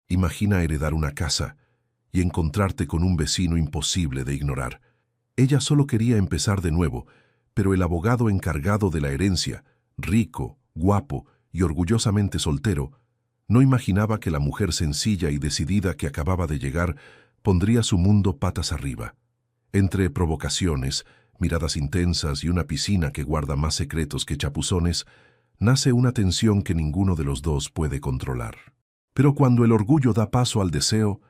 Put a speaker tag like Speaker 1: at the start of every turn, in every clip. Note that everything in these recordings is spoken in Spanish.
Speaker 1: Imagina heredar una casa y encontrarte con un vecino imposible de ignorar. Ella solo quería empezar de nuevo, pero el abogado encargado de la herencia, rico, guapo y orgullosamente soltero, no imaginaba que la mujer sencilla y decidida que acababa de llegar pondría su mundo patas arriba. Entre provocaciones, miradas intensas y una piscina que guarda más secretos que chapuzones, nace una tensión que ninguno de los dos puede controlar. Pero cuando el orgullo da paso al deseo,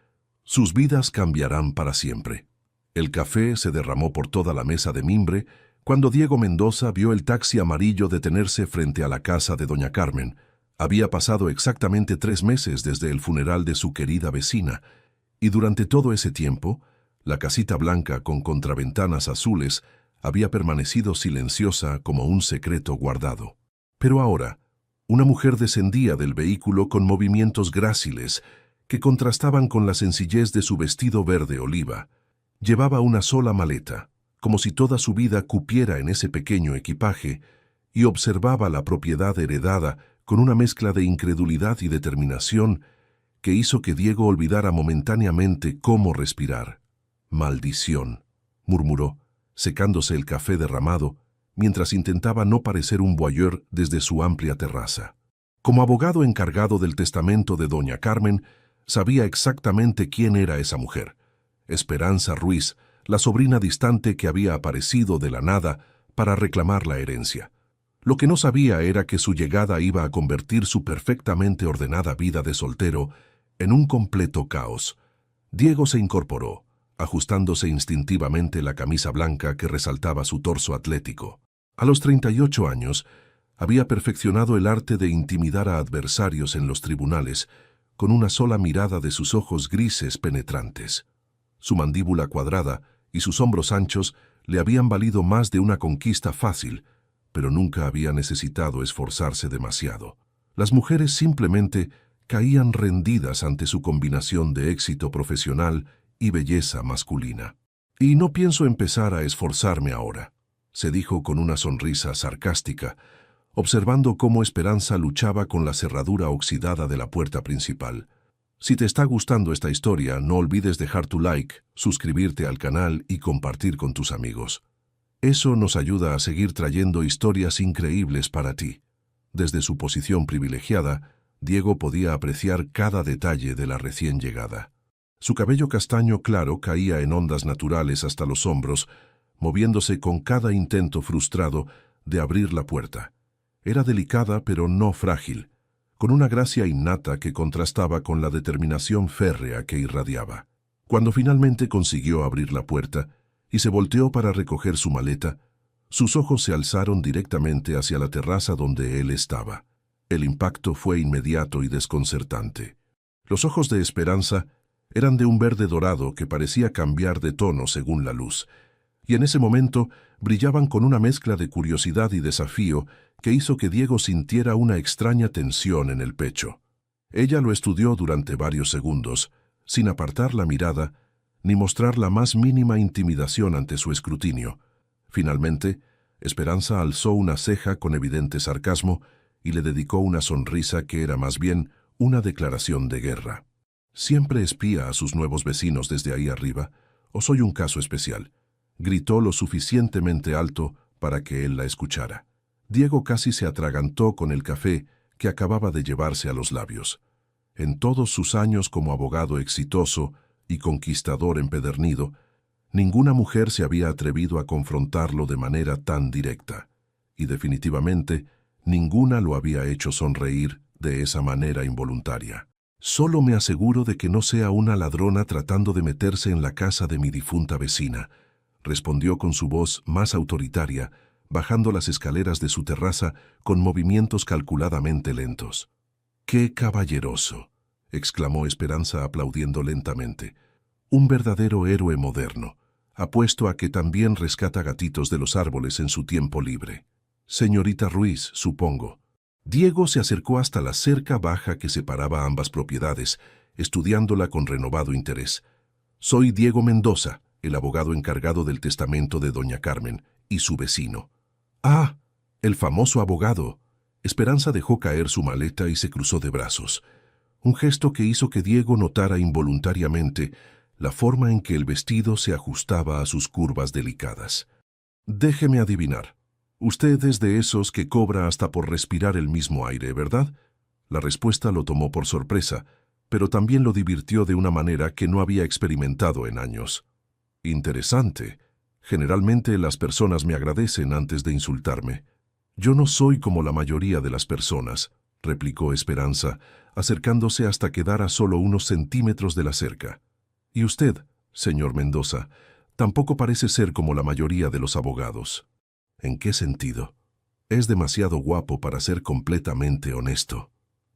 Speaker 1: sus vidas cambiarán para siempre. El café se derramó por toda la mesa de mimbre cuando Diego Mendoza vio el taxi amarillo detenerse frente a la casa de doña Carmen. Había pasado exactamente 3 meses desde el funeral de su querida vecina, y durante todo ese tiempo, la casita blanca con contraventanas azules había permanecido silenciosa como un secreto guardado. Pero ahora, una mujer descendía del vehículo con movimientos gráciles que contrastaban con la sencillez de su vestido verde oliva. Llevaba una sola maleta, como si toda su vida cupiera en ese pequeño equipaje, y observaba la propiedad heredada con una mezcla de incredulidad y determinación que hizo que Diego olvidara momentáneamente cómo respirar. «Maldición», murmuró, secándose el café derramado, mientras intentaba no parecer un voyeur desde su amplia terraza. Como abogado encargado del testamento de doña Carmen, sabía exactamente quién era esa mujer. Esperanza Ruiz, la sobrina distante que había aparecido de la nada para reclamar la herencia. Lo que no sabía era que su llegada iba a convertir su perfectamente ordenada vida de soltero en un completo caos. Diego se incorporó, ajustándose instintivamente la camisa blanca que resaltaba su torso atlético. A los 38 años, había perfeccionado el arte de intimidar a adversarios en los tribunales con una sola mirada de sus ojos grises penetrantes. Su mandíbula cuadrada y sus hombros anchos le habían valido más de una conquista fácil, pero nunca había necesitado esforzarse demasiado. Las mujeres simplemente caían rendidas ante su combinación de éxito profesional y belleza masculina. «Y no pienso empezar a esforzarme ahora», se dijo con una sonrisa sarcástica, observando cómo Esperanza luchaba con la cerradura oxidada de la puerta principal. Si te está gustando esta historia, no olvides dejar tu like, suscribirte al canal y compartir con tus amigos. Eso nos ayuda a seguir trayendo historias increíbles para ti. Desde su posición privilegiada, Diego podía apreciar cada detalle de la recién llegada. Su cabello castaño claro caía en ondas naturales hasta los hombros, moviéndose con cada intento frustrado de abrir la puerta. Era delicada pero no frágil, con una gracia innata que contrastaba con la determinación férrea que irradiaba. Cuando finalmente consiguió abrir la puerta y se volteó para recoger su maleta, sus ojos se alzaron directamente hacia la terraza donde él estaba. El impacto fue inmediato y desconcertante. Los ojos de Esperanza eran de un verde dorado que parecía cambiar de tono según la luz, y en ese momento brillaban con una mezcla de curiosidad y desafío que hizo que Diego sintiera una extraña tensión en el pecho. Ella lo estudió durante varios segundos, sin apartar la mirada ni mostrar la más mínima intimidación ante su escrutinio. Finalmente, Esperanza alzó una ceja con evidente sarcasmo y le dedicó una sonrisa que era más bien una declaración de guerra. «¿Siempre espía a sus nuevos vecinos desde ahí arriba, o soy un caso especial?», gritó lo suficientemente alto para que él la escuchara. Diego casi se atragantó con el café que acababa de llevarse a los labios. En todos sus años como abogado exitoso y conquistador empedernido, ninguna mujer se había atrevido a confrontarlo de manera tan directa, y definitivamente ninguna lo había hecho sonreír de esa manera involuntaria. «Solo me aseguro de que no sea una ladrona tratando de meterse en la casa de mi difunta vecina», respondió con su voz más autoritaria, bajando las escaleras de su terraza con movimientos calculadamente lentos. «¡Qué caballeroso!», exclamó Esperanza aplaudiendo lentamente. «Un verdadero héroe moderno. Apuesto a que también rescata gatitos de los árboles en su tiempo libre. Señorita Ruiz, supongo». Diego se acercó hasta la cerca baja que separaba ambas propiedades, estudiándola con renovado interés. «Soy Diego Mendoza, el abogado encargado del testamento de doña Carmen, y su vecino». «Ah, el famoso abogado». Esperanza dejó caer su maleta y se cruzó de brazos. un gesto que hizo que Diego notara involuntariamente la forma en que el vestido se ajustaba a sus curvas delicadas. Déjeme adivinar. Usted es de esos que cobra hasta por respirar el mismo aire, ¿verdad? La respuesta lo tomó por sorpresa, pero también lo divirtió de una manera que no había experimentado en años. Interesante. Generalmente las personas me agradecen antes de insultarme. Yo no soy como la mayoría de las personas, replicó Esperanza, acercándose hasta quedar a solo unos centímetros de la cerca. Y usted, señor Mendoza, tampoco parece ser como la mayoría de los abogados. ¿En qué sentido? Es demasiado guapo para ser completamente honesto.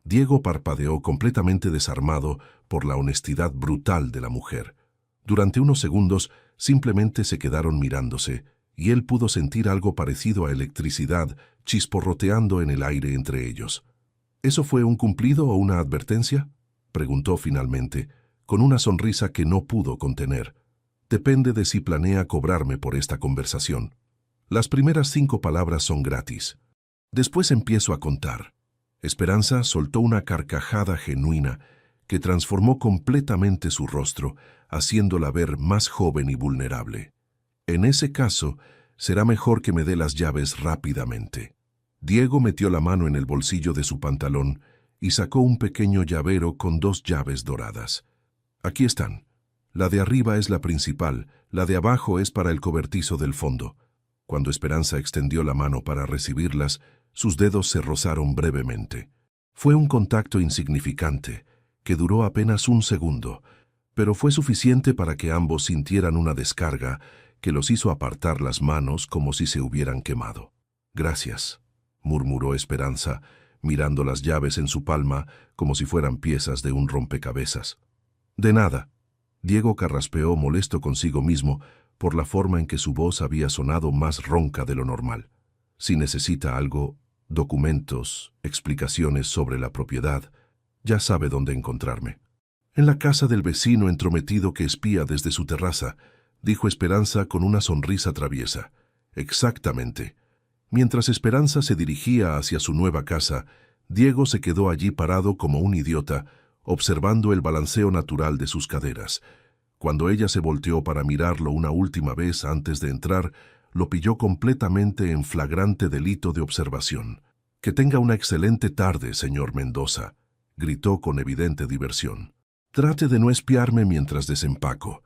Speaker 1: Diego parpadeó completamente desarmado por la honestidad brutal de la mujer. Durante unos segundos simplemente se quedaron mirándose, y él pudo sentir algo parecido a electricidad chisporroteando en el aire entre ellos. ¿Eso fue un cumplido o una advertencia?, preguntó finalmente, con una sonrisa que no pudo contener. Depende de si planea cobrarme por esta conversación. Las primeras 5 palabras son gratis. Después empiezo a contar. Esperanza soltó una carcajada genuina que transformó completamente su rostro, haciéndola ver más joven y vulnerable. En ese caso, será mejor que me dé las llaves rápidamente. Diego metió la mano en el bolsillo de su pantalón y sacó un pequeño llavero con 2 llaves doradas. Aquí están. La de arriba es la principal, la de abajo es para el cobertizo del fondo. Cuando Esperanza extendió la mano para recibirlas, sus dedos se rozaron brevemente. Fue un contacto insignificante, que duró apenas un segundo, pero fue suficiente para que ambos sintieran una descarga que los hizo apartar las manos como si se hubieran quemado. «Gracias», murmuró Esperanza, mirando las llaves en su palma como si fueran piezas de un rompecabezas. «De nada». Diego carraspeó molesto consigo mismo por la forma en que su voz había sonado más ronca de lo normal. Si necesita algo, documentos, explicaciones sobre la propiedad, ya sabe dónde encontrarme. En la casa del vecino entrometido que espía desde su terraza, dijo Esperanza con una sonrisa traviesa. Exactamente. Mientras Esperanza se dirigía hacia su nueva casa, Diego se quedó allí parado como un idiota, observando el balanceo natural de sus caderas. Cuando ella se volteó para mirarlo una última vez antes de entrar, lo pilló completamente en flagrante delito de observación. «Que tenga una excelente tarde, señor Mendoza», gritó con evidente diversión. «Trate de no espiarme mientras desempaco».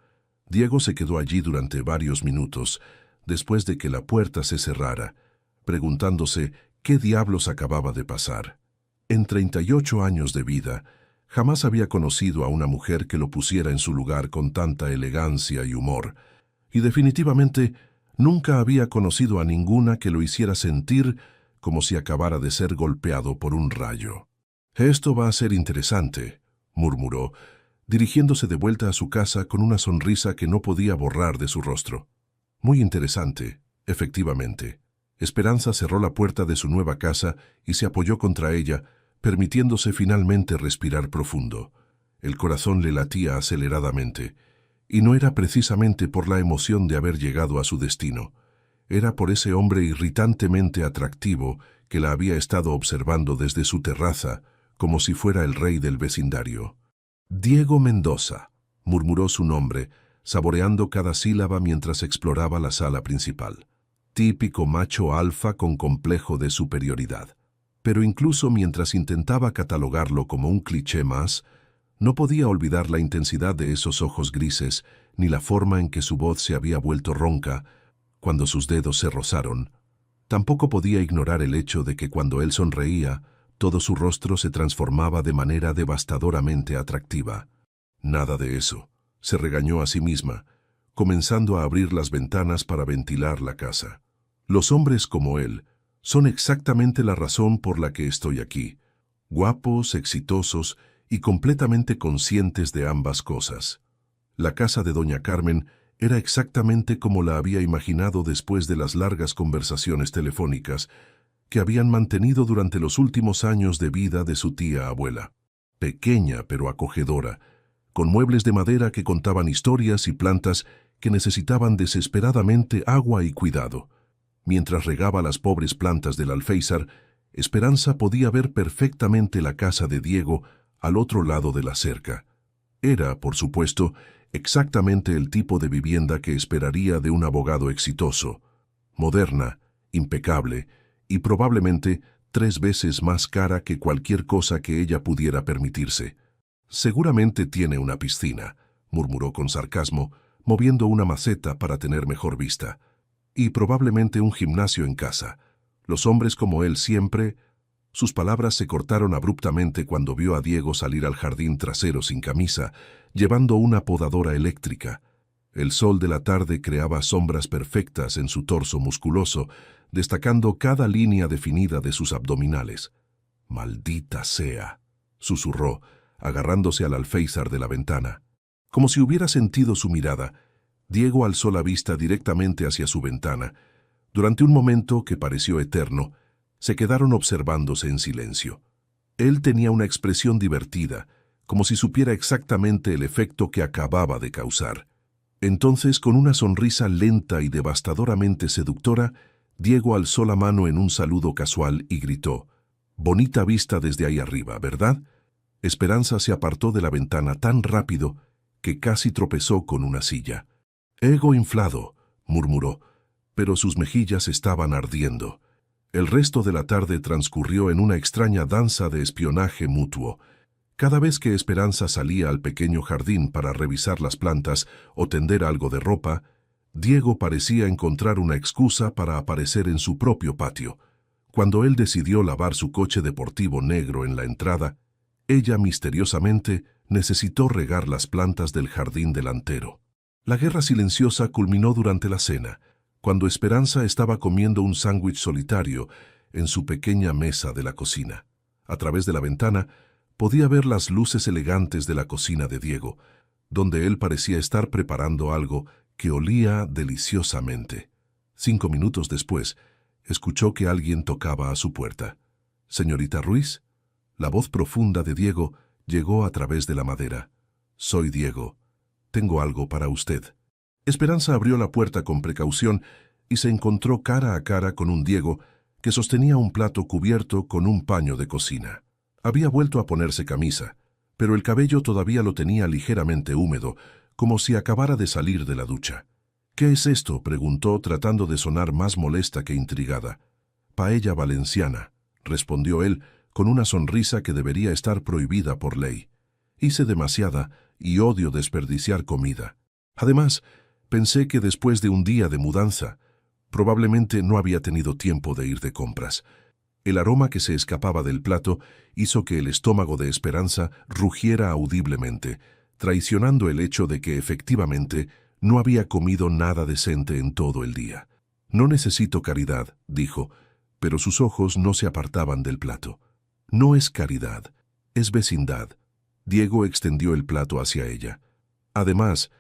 Speaker 1: Diego se quedó allí durante varios minutos, después de que la puerta se cerrara, preguntándose qué diablos acababa de pasar. En 38 años de vida, jamás había conocido a una mujer que lo pusiera en su lugar con tanta elegancia y humor, y definitivamente nunca había conocido a ninguna que lo hiciera sentir como si acabara de ser golpeado por un rayo. «Esto va a ser interesante», murmuró, dirigiéndose de vuelta a su casa con una sonrisa que no podía borrar de su rostro. «Muy interesante, efectivamente». Esperanza cerró la puerta de su nueva casa y se apoyó contra ella, permitiéndose finalmente respirar profundo. El corazón le latía aceleradamente, y no era precisamente por la emoción de haber llegado a su destino. Era por ese hombre irritantemente atractivo que la había estado observando desde su terraza, como si fuera el rey del vecindario. «Diego Mendoza», murmuró su nombre, saboreando cada sílaba mientras exploraba la sala principal. Típico macho alfa con complejo de superioridad. Pero incluso mientras intentaba catalogarlo como un cliché más, no podía olvidar la intensidad de esos ojos grises, ni la forma en que su voz se había vuelto ronca cuando sus dedos se rozaron. Tampoco podía ignorar el hecho de que cuando él sonreía, todo su rostro se transformaba de manera devastadoramente atractiva. Nada de eso, se regañó a sí misma, comenzando a abrir las ventanas para ventilar la casa. Los hombres como él son exactamente la razón por la que estoy aquí, guapos, exitosos y completamente conscientes de ambas cosas. La casa de doña Carmen era exactamente como la había imaginado después de las largas conversaciones telefónicas que habían mantenido durante los últimos años de vida de su tía abuela. Pequeña pero acogedora, con muebles de madera que contaban historias y plantas que necesitaban desesperadamente agua y cuidado. Mientras regaba las pobres plantas del alféizar, Esperanza podía ver perfectamente la casa de Diego al otro lado de la cerca. Era, por supuesto, exactamente el tipo de vivienda que esperaría de un abogado exitoso. Moderna, impecable y probablemente 3 veces más cara que cualquier cosa que ella pudiera permitirse. «Seguramente tiene una piscina», murmuró con sarcasmo, moviendo una maceta para tener mejor vista. «Y probablemente un gimnasio en casa. Los hombres como él siempre...» Sus palabras se cortaron abruptamente cuando vio a Diego salir al jardín trasero sin camisa, llevando una podadora eléctrica. El sol de la tarde creaba sombras perfectas en su torso musculoso, destacando cada línea definida de sus abdominales. «Maldita sea», susurró, agarrándose al alféizar de la ventana. Como si hubiera sentido su mirada, Diego alzó la vista directamente hacia su ventana. Durante un momento que pareció eterno, se quedaron observándose en silencio. Él tenía una expresión divertida, como si supiera exactamente el efecto que acababa de causar. Entonces, con una sonrisa lenta y devastadoramente seductora, Diego alzó la mano en un saludo casual y gritó: «Bonita vista desde ahí arriba, ¿verdad?». Esperanza se apartó de la ventana tan rápido que casi tropezó con una silla. «Ego inflado», murmuró, pero sus mejillas estaban ardiendo. El resto de la tarde transcurrió en una extraña danza de espionaje mutuo. Cada vez que Esperanza salía al pequeño jardín para revisar las plantas o tender algo de ropa, Diego parecía encontrar una excusa para aparecer en su propio patio. Cuando él decidió lavar su coche deportivo negro en la entrada, ella misteriosamente necesitó regar las plantas del jardín delantero. La guerra silenciosa culminó durante la cena, cuando Esperanza estaba comiendo un sándwich solitario en su pequeña mesa de la cocina. A través de la ventana podía ver las luces elegantes de la cocina de Diego, donde él parecía estar preparando algo que olía deliciosamente. 5 minutos después, escuchó que alguien tocaba a su puerta. «¿Señorita Ruiz?». La voz profunda de Diego llegó a través de la madera. «Soy Diego. Tengo algo para usted». Esperanza abrió la puerta con precaución y se encontró cara a cara con un Diego que sostenía un plato cubierto con un paño de cocina. Había vuelto a ponerse camisa, pero el cabello todavía lo tenía ligeramente húmedo, como si acabara de salir de la ducha. «¿Qué es esto?», preguntó, tratando de sonar más molesta que intrigada. «Paella valenciana», respondió él, con una sonrisa que debería estar prohibida por ley. «Hice demasiada y odio desperdiciar comida. Además, pensé que después de un día de mudanza, probablemente no había tenido tiempo de ir de compras». El aroma que se escapaba del plato hizo que el estómago de Esperanza rugiera audiblemente, traicionando el hecho de que efectivamente no había comido nada decente en todo el día. «No necesito caridad», dijo, pero sus ojos no se apartaban del plato. «No es caridad, es vecindad». Diego extendió el plato hacia ella. «Además,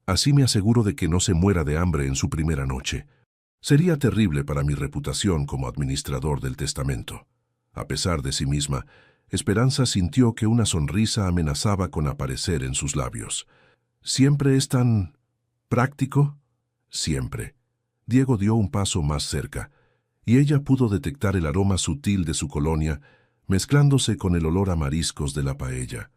Speaker 1: así me aseguro de que no se muera de hambre en su primera noche. Sería terrible para mi reputación como administrador del testamento». A pesar de sí misma, Esperanza sintió que una sonrisa amenazaba con aparecer en sus labios. «¿Siempre es tan práctico?». «Siempre». Diego dio un paso más cerca, y ella pudo detectar el aroma sutil de su colonia, mezclándose con el olor a mariscos de la paella.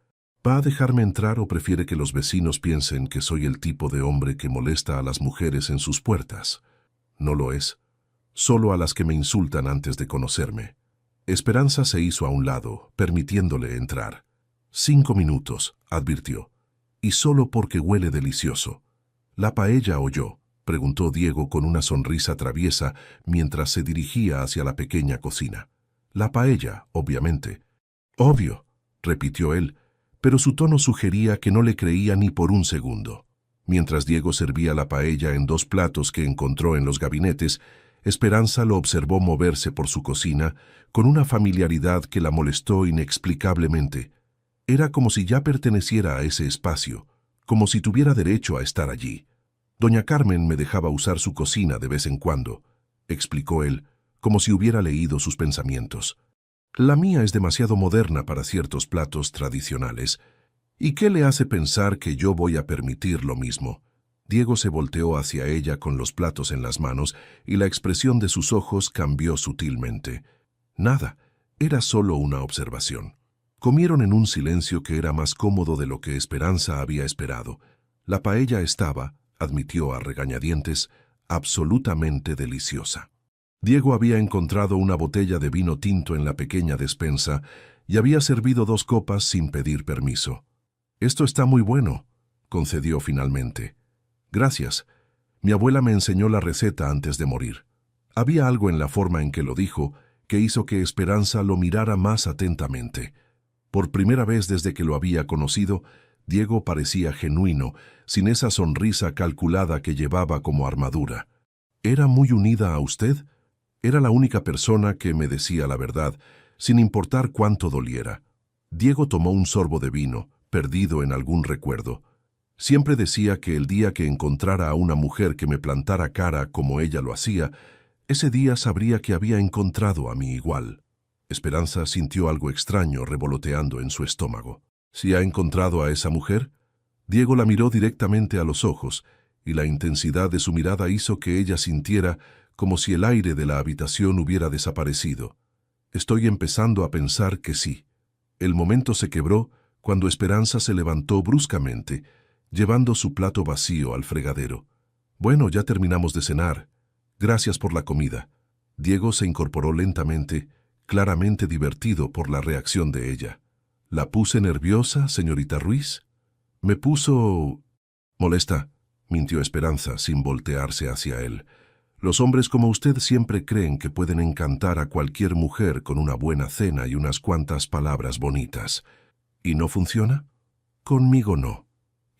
Speaker 1: «¿Va a dejarme entrar o prefiere que los vecinos piensen que soy el tipo de hombre que molesta a las mujeres en sus puertas?» «No lo es. Solo a las que me insultan antes de conocerme». Esperanza se hizo a un lado, permitiéndole entrar. «5 minutos», advirtió, «y solo porque huele delicioso». «¿La paella o yo?», preguntó Diego con una sonrisa traviesa mientras se dirigía hacia la pequeña cocina. «La paella, obviamente». «Obvio», repitió él, pero su tono sugería que no le creía ni por un segundo. Mientras Diego servía la paella en 2 platos que encontró en los gabinetes, Esperanza lo observó moverse por su cocina con una familiaridad que la molestó inexplicablemente. Era como si ya perteneciera a ese espacio, como si tuviera derecho a estar allí. «Doña Carmen me dejaba usar su cocina de vez en cuando», explicó él, como si hubiera leído sus pensamientos. «La mía es demasiado moderna para ciertos platos tradicionales. ¿Y qué le hace pensar que yo voy a permitir lo mismo?». Diego se volteó hacia ella con los platos en las manos y la expresión de sus ojos cambió sutilmente. Nada, era solo una observación. Comieron en un silencio que era más cómodo de lo que Esperanza había esperado. La paella estaba, admitió a regañadientes, absolutamente deliciosa. Diego había encontrado una botella de vino tinto en la pequeña despensa y había servido 2 copas sin pedir permiso. «Esto está muy bueno», concedió finalmente. «Gracias. Mi abuela me enseñó la receta antes de morir». Había algo en la forma en que lo dijo que hizo que Esperanza lo mirara más atentamente. Por primera vez desde que lo había conocido, Diego parecía genuino, sin esa sonrisa calculada que llevaba como armadura. «¿Era muy unida a usted?» Era la única persona que me decía la verdad, sin importar cuánto doliera. Diego tomó un sorbo de vino, perdido en algún recuerdo. Siempre decía que el día que encontrara a una mujer que me plantara cara como ella lo hacía, ese día sabría que había encontrado a mi igual. Esperanza sintió algo extraño revoloteando en su estómago. ¿Si ha encontrado a esa mujer? Diego la miró directamente a los ojos, y la intensidad de su mirada hizo que ella sintiera como si el aire de la habitación hubiera desaparecido. Estoy empezando a pensar que sí. El momento se quebró cuando Esperanza se levantó bruscamente, llevando su plato vacío al fregadero. «Bueno, ya terminamos de cenar. Gracias por la comida». Diego se incorporó lentamente, claramente divertido por la reacción de ella. «¿La puse nerviosa, señorita Ruiz?» «Me puso... molesta», mintió Esperanza sin voltearse hacia él. «Los hombres como usted siempre creen que pueden encantar a cualquier mujer con una buena cena y unas cuantas palabras bonitas. ¿Y no funciona? Conmigo no».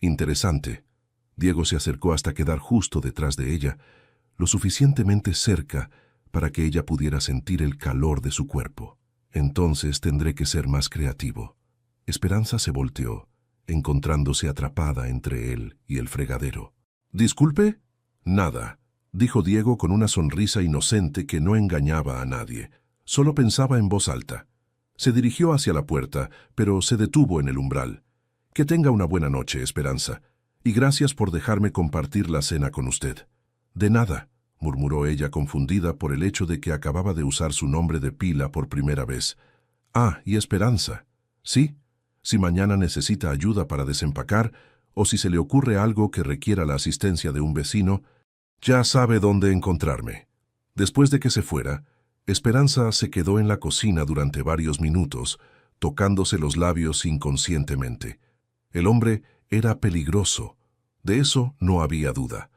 Speaker 1: «Interesante». Diego se acercó hasta quedar justo detrás de ella, lo suficientemente cerca para que ella pudiera sentir el calor de su cuerpo. «Entonces tendré que ser más creativo». Esperanza se volteó, encontrándose atrapada entre él y el fregadero. «¿Disculpe?» «Nada», dijo Diego con una sonrisa inocente que no engañaba a nadie. Solo pensaba en voz alta. Se dirigió hacia la puerta, pero se detuvo en el umbral. «Que tenga una buena noche, Esperanza, y gracias por dejarme compartir la cena con usted». «De nada», murmuró ella confundida por el hecho de que acababa de usar su nombre de pila por primera vez. «Ah, y Esperanza. Sí, si mañana necesita ayuda para desempacar, o si se le ocurre algo que requiera la asistencia de un vecino, ya sabe dónde encontrarme». Después de que se fuera, Esperanza se quedó en la cocina durante varios minutos, tocándose los labios inconscientemente. El hombre era peligroso, de eso no había duda,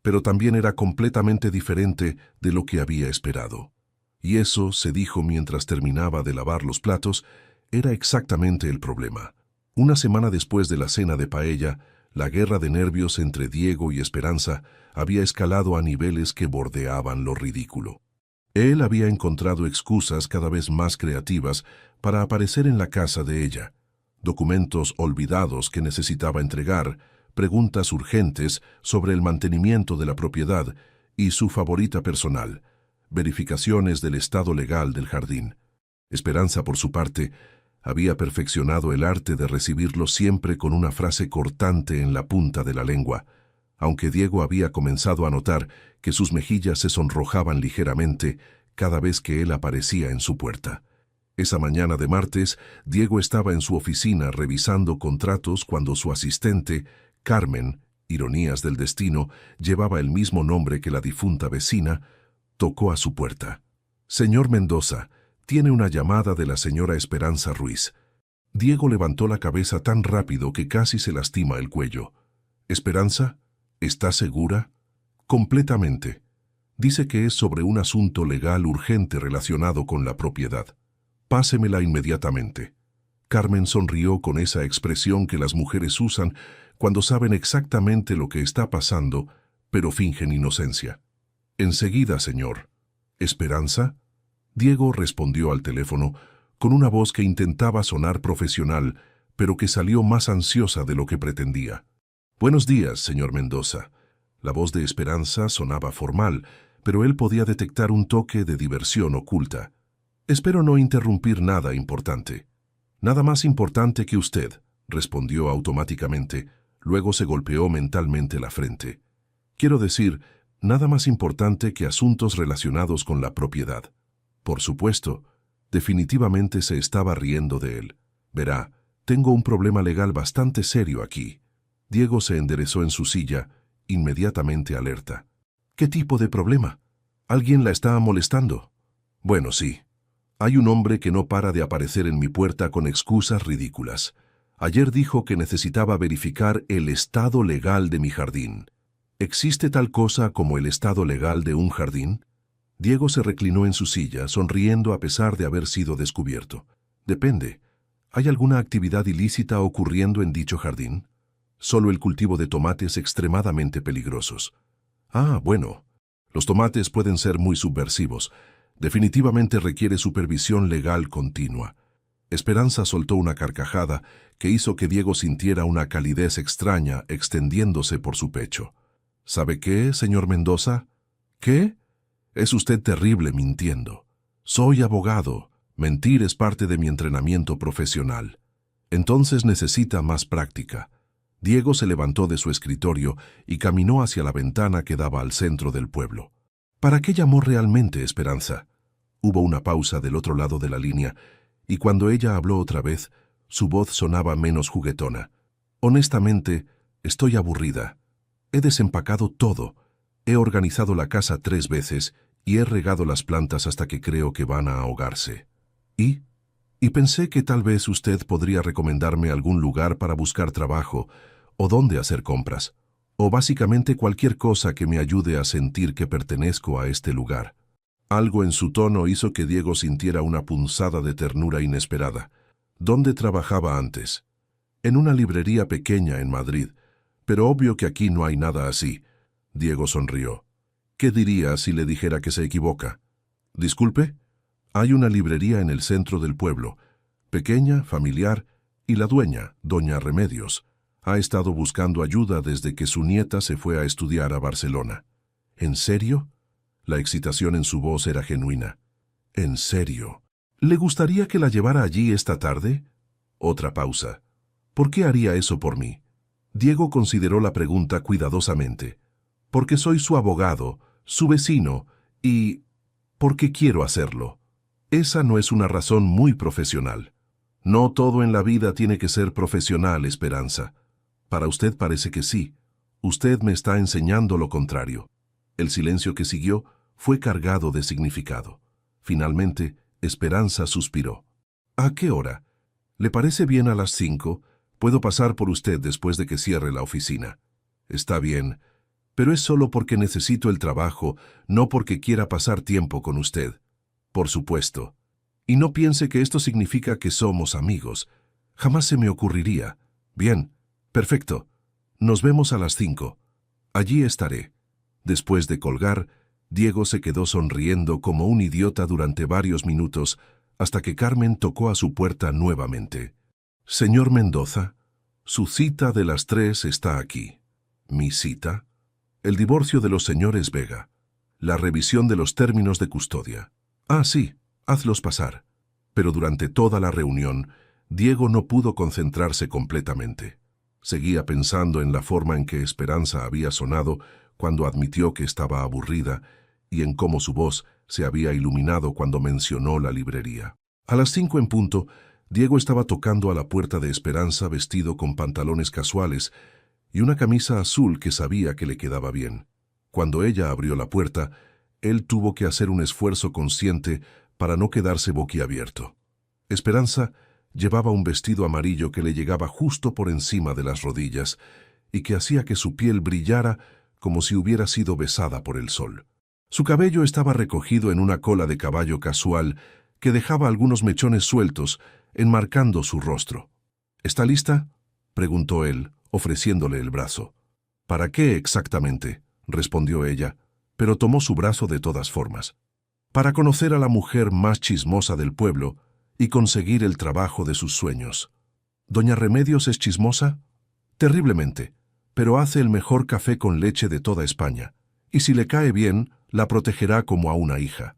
Speaker 1: pero también era completamente diferente de lo que había esperado. Y eso, se dijo mientras terminaba de lavar los platos, era exactamente el problema. Una semana después de la cena de paella, la guerra de nervios entre Diego y Esperanza había escalado a niveles que bordeaban lo ridículo. Él había encontrado excusas cada vez más creativas para aparecer en la casa de ella. Documentos olvidados que necesitaba entregar, preguntas urgentes sobre el mantenimiento de la propiedad y su favorita personal, verificaciones del estado legal del jardín. Esperanza, por su parte, había perfeccionado el arte de recibirlo siempre con una frase cortante en la punta de la lengua, aunque Diego había comenzado a notar que sus mejillas se sonrojaban ligeramente cada vez que él aparecía en su puerta. Esa mañana de martes, Diego estaba en su oficina revisando contratos cuando su asistente, Carmen, ironías del destino, llevaba el mismo nombre que la difunta vecina, tocó a su puerta. «Señor Mendoza, tiene una llamada de la señora Esperanza Ruiz». Diego levantó la cabeza tan rápido que casi se lastima el cuello. «¿Esperanza? ¿Está segura?» «Completamente. Dice que es sobre un asunto legal urgente relacionado con la propiedad. Pásemela inmediatamente». Carmen sonrió con esa expresión que las mujeres usan cuando saben exactamente lo que está pasando, pero fingen inocencia. «Enseguida, señor». «¿Esperanza?» Diego respondió al teléfono con una voz que intentaba sonar profesional, pero que salió más ansiosa de lo que pretendía. «Buenos días, señor Mendoza». La voz de Esperanza sonaba formal, pero él podía detectar un toque de diversión oculta. «Espero no interrumpir nada importante». «Nada más importante que usted», respondió automáticamente, luego se golpeó mentalmente la frente. «Quiero decir, nada más importante que asuntos relacionados con la propiedad». Por supuesto, definitivamente se estaba riendo de él. Verá, tengo un problema legal bastante serio aquí. Diego se enderezó en su silla, inmediatamente alerta. ¿Qué tipo de problema? ¿Alguien la está molestando? Bueno, sí. Hay un hombre que no para de aparecer en mi puerta con excusas ridículas. Ayer dijo que necesitaba verificar el estado legal de mi jardín. ¿Existe tal cosa como el estado legal de un jardín? Diego se reclinó en su silla, sonriendo a pesar de haber sido descubierto. Depende. ¿Hay alguna actividad ilícita ocurriendo en dicho jardín? Solo el cultivo de tomates extremadamente peligrosos. Ah, bueno. Los tomates pueden ser muy subversivos. Definitivamente requiere supervisión legal continua. Esperanza soltó una carcajada que hizo que Diego sintiera una calidez extraña extendiéndose por su pecho. ¿Sabe qué, señor Mendoza? ¿Qué? Es usted terrible mintiendo. Soy abogado. Mentir es parte de mi entrenamiento profesional. Entonces necesita más práctica. Diego se levantó de su escritorio y caminó hacia la ventana que daba al centro del pueblo. ¿Para qué llamó realmente, Esperanza? Hubo una pausa del otro lado de la línea, y cuando ella habló otra vez, su voz sonaba menos juguetona. Honestamente, estoy aburrida. He desempacado todo. He organizado la casa 3 veces y he regado las plantas hasta que creo que van a ahogarse. Y pensé que tal vez usted podría recomendarme algún lugar para buscar trabajo, o dónde hacer compras, o básicamente cualquier cosa que me ayude a sentir que pertenezco a este lugar. Algo en su tono hizo que Diego sintiera una punzada de ternura inesperada. ¿Dónde trabajaba antes? En una librería pequeña en Madrid, pero obvio que aquí no hay nada así. Diego sonrió. ¿Qué diría si le dijera que se equivoca? ¿Disculpe? Hay una librería en el centro del pueblo, pequeña, familiar, y la dueña, doña Remedios, ha estado buscando ayuda desde que su nieta se fue a estudiar a Barcelona. ¿En serio? La excitación en su voz era genuina. ¿En serio? ¿Le gustaría que la llevara allí esta tarde? Otra pausa. ¿Por qué haría eso por mí? Diego consideró la pregunta cuidadosamente. Porque soy su abogado, su vecino, y porque quiero hacerlo. Esa no es una razón muy profesional. No todo en la vida tiene que ser profesional, Esperanza. Para usted parece que sí. Usted me está enseñando lo contrario. El silencio que siguió fue cargado de significado. Finalmente, Esperanza suspiró. ¿A qué hora? ¿Le parece bien a las 5? Puedo pasar por usted después de que cierre la oficina. Está bien, pero es solo porque necesito el trabajo, no porque quiera pasar tiempo con usted. Por supuesto. Y no piense que esto significa que somos amigos. Jamás se me ocurriría. Bien, perfecto. Nos vemos a las 5. Allí estaré. Después de colgar, Diego se quedó sonriendo como un idiota durante varios minutos hasta que Carmen tocó a su puerta nuevamente. Señor Mendoza, su cita de las 3 está aquí. ¿Mi cita? El divorcio de los señores Vega. La revisión de los términos de custodia. Ah, sí, hazlos pasar. Pero durante toda la reunión, Diego no pudo concentrarse completamente. Seguía pensando en la forma en que Esperanza había sonado cuando admitió que estaba aburrida y en cómo su voz se había iluminado cuando mencionó la librería. A las 5 en punto, Diego estaba tocando a la puerta de Esperanza vestido con pantalones casuales y una camisa azul que sabía que le quedaba bien. Cuando ella abrió la puerta, él tuvo que hacer un esfuerzo consciente para no quedarse boquiabierto. Esperanza llevaba un vestido amarillo que le llegaba justo por encima de las rodillas y que hacía que su piel brillara como si hubiera sido besada por el sol. Su cabello estaba recogido en una cola de caballo casual que dejaba algunos mechones sueltos, enmarcando su rostro. ¿Está lista?, preguntó él, ofreciéndole el brazo. ¿Para qué exactamente?, respondió ella, pero tomó su brazo de todas formas. Para conocer a la mujer más chismosa del pueblo y conseguir el trabajo de sus sueños. ¿Doña Remedios es chismosa? Terriblemente, pero hace el mejor café con leche de toda España, y si le cae bien, la protegerá como a una hija.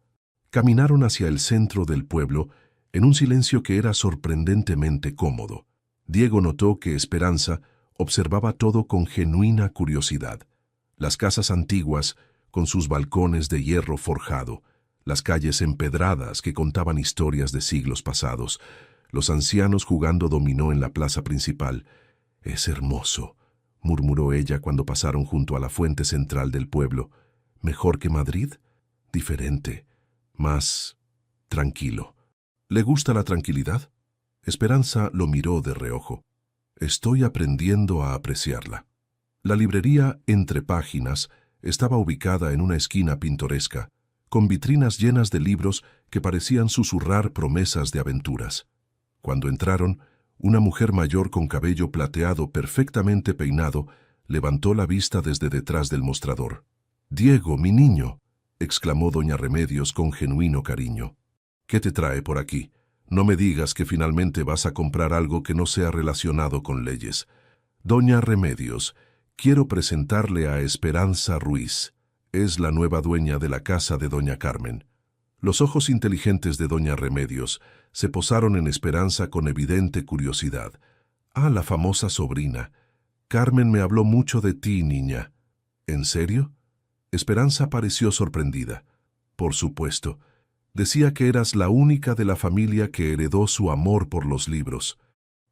Speaker 1: Caminaron hacia el centro del pueblo en un silencio que era sorprendentemente cómodo. Diego notó que Esperanza observaba todo con genuina curiosidad. Las casas antiguas, con sus balcones de hierro forjado, las calles empedradas que contaban historias de siglos pasados, los ancianos jugando dominó en la plaza principal. «Es hermoso», murmuró ella cuando pasaron junto a la fuente central del pueblo. «¿Mejor que Madrid?» «Diferente, más tranquilo». «¿Le gusta la tranquilidad?» Esperanza lo miró de reojo. «Estoy aprendiendo a apreciarla». La librería Entre Páginas estaba ubicada en una esquina pintoresca, con vitrinas llenas de libros que parecían susurrar promesas de aventuras. Cuando entraron, una mujer mayor con cabello plateado perfectamente peinado levantó la vista desde detrás del mostrador. «Diego, mi niño», exclamó doña Remedios con genuino cariño. «¿Qué te trae por aquí? No me digas que finalmente vas a comprar algo que no sea relacionado con leyes». «Doña Remedios, quiero presentarle a Esperanza Ruiz. Es la nueva dueña de la casa de doña Carmen». Los ojos inteligentes de doña Remedios se posaron en Esperanza con evidente curiosidad. «Ah, la famosa sobrina. Carmen me habló mucho de ti, niña». «¿En serio?» Esperanza pareció sorprendida. «Por supuesto. Decía que eras la única de la familia que heredó su amor por los libros».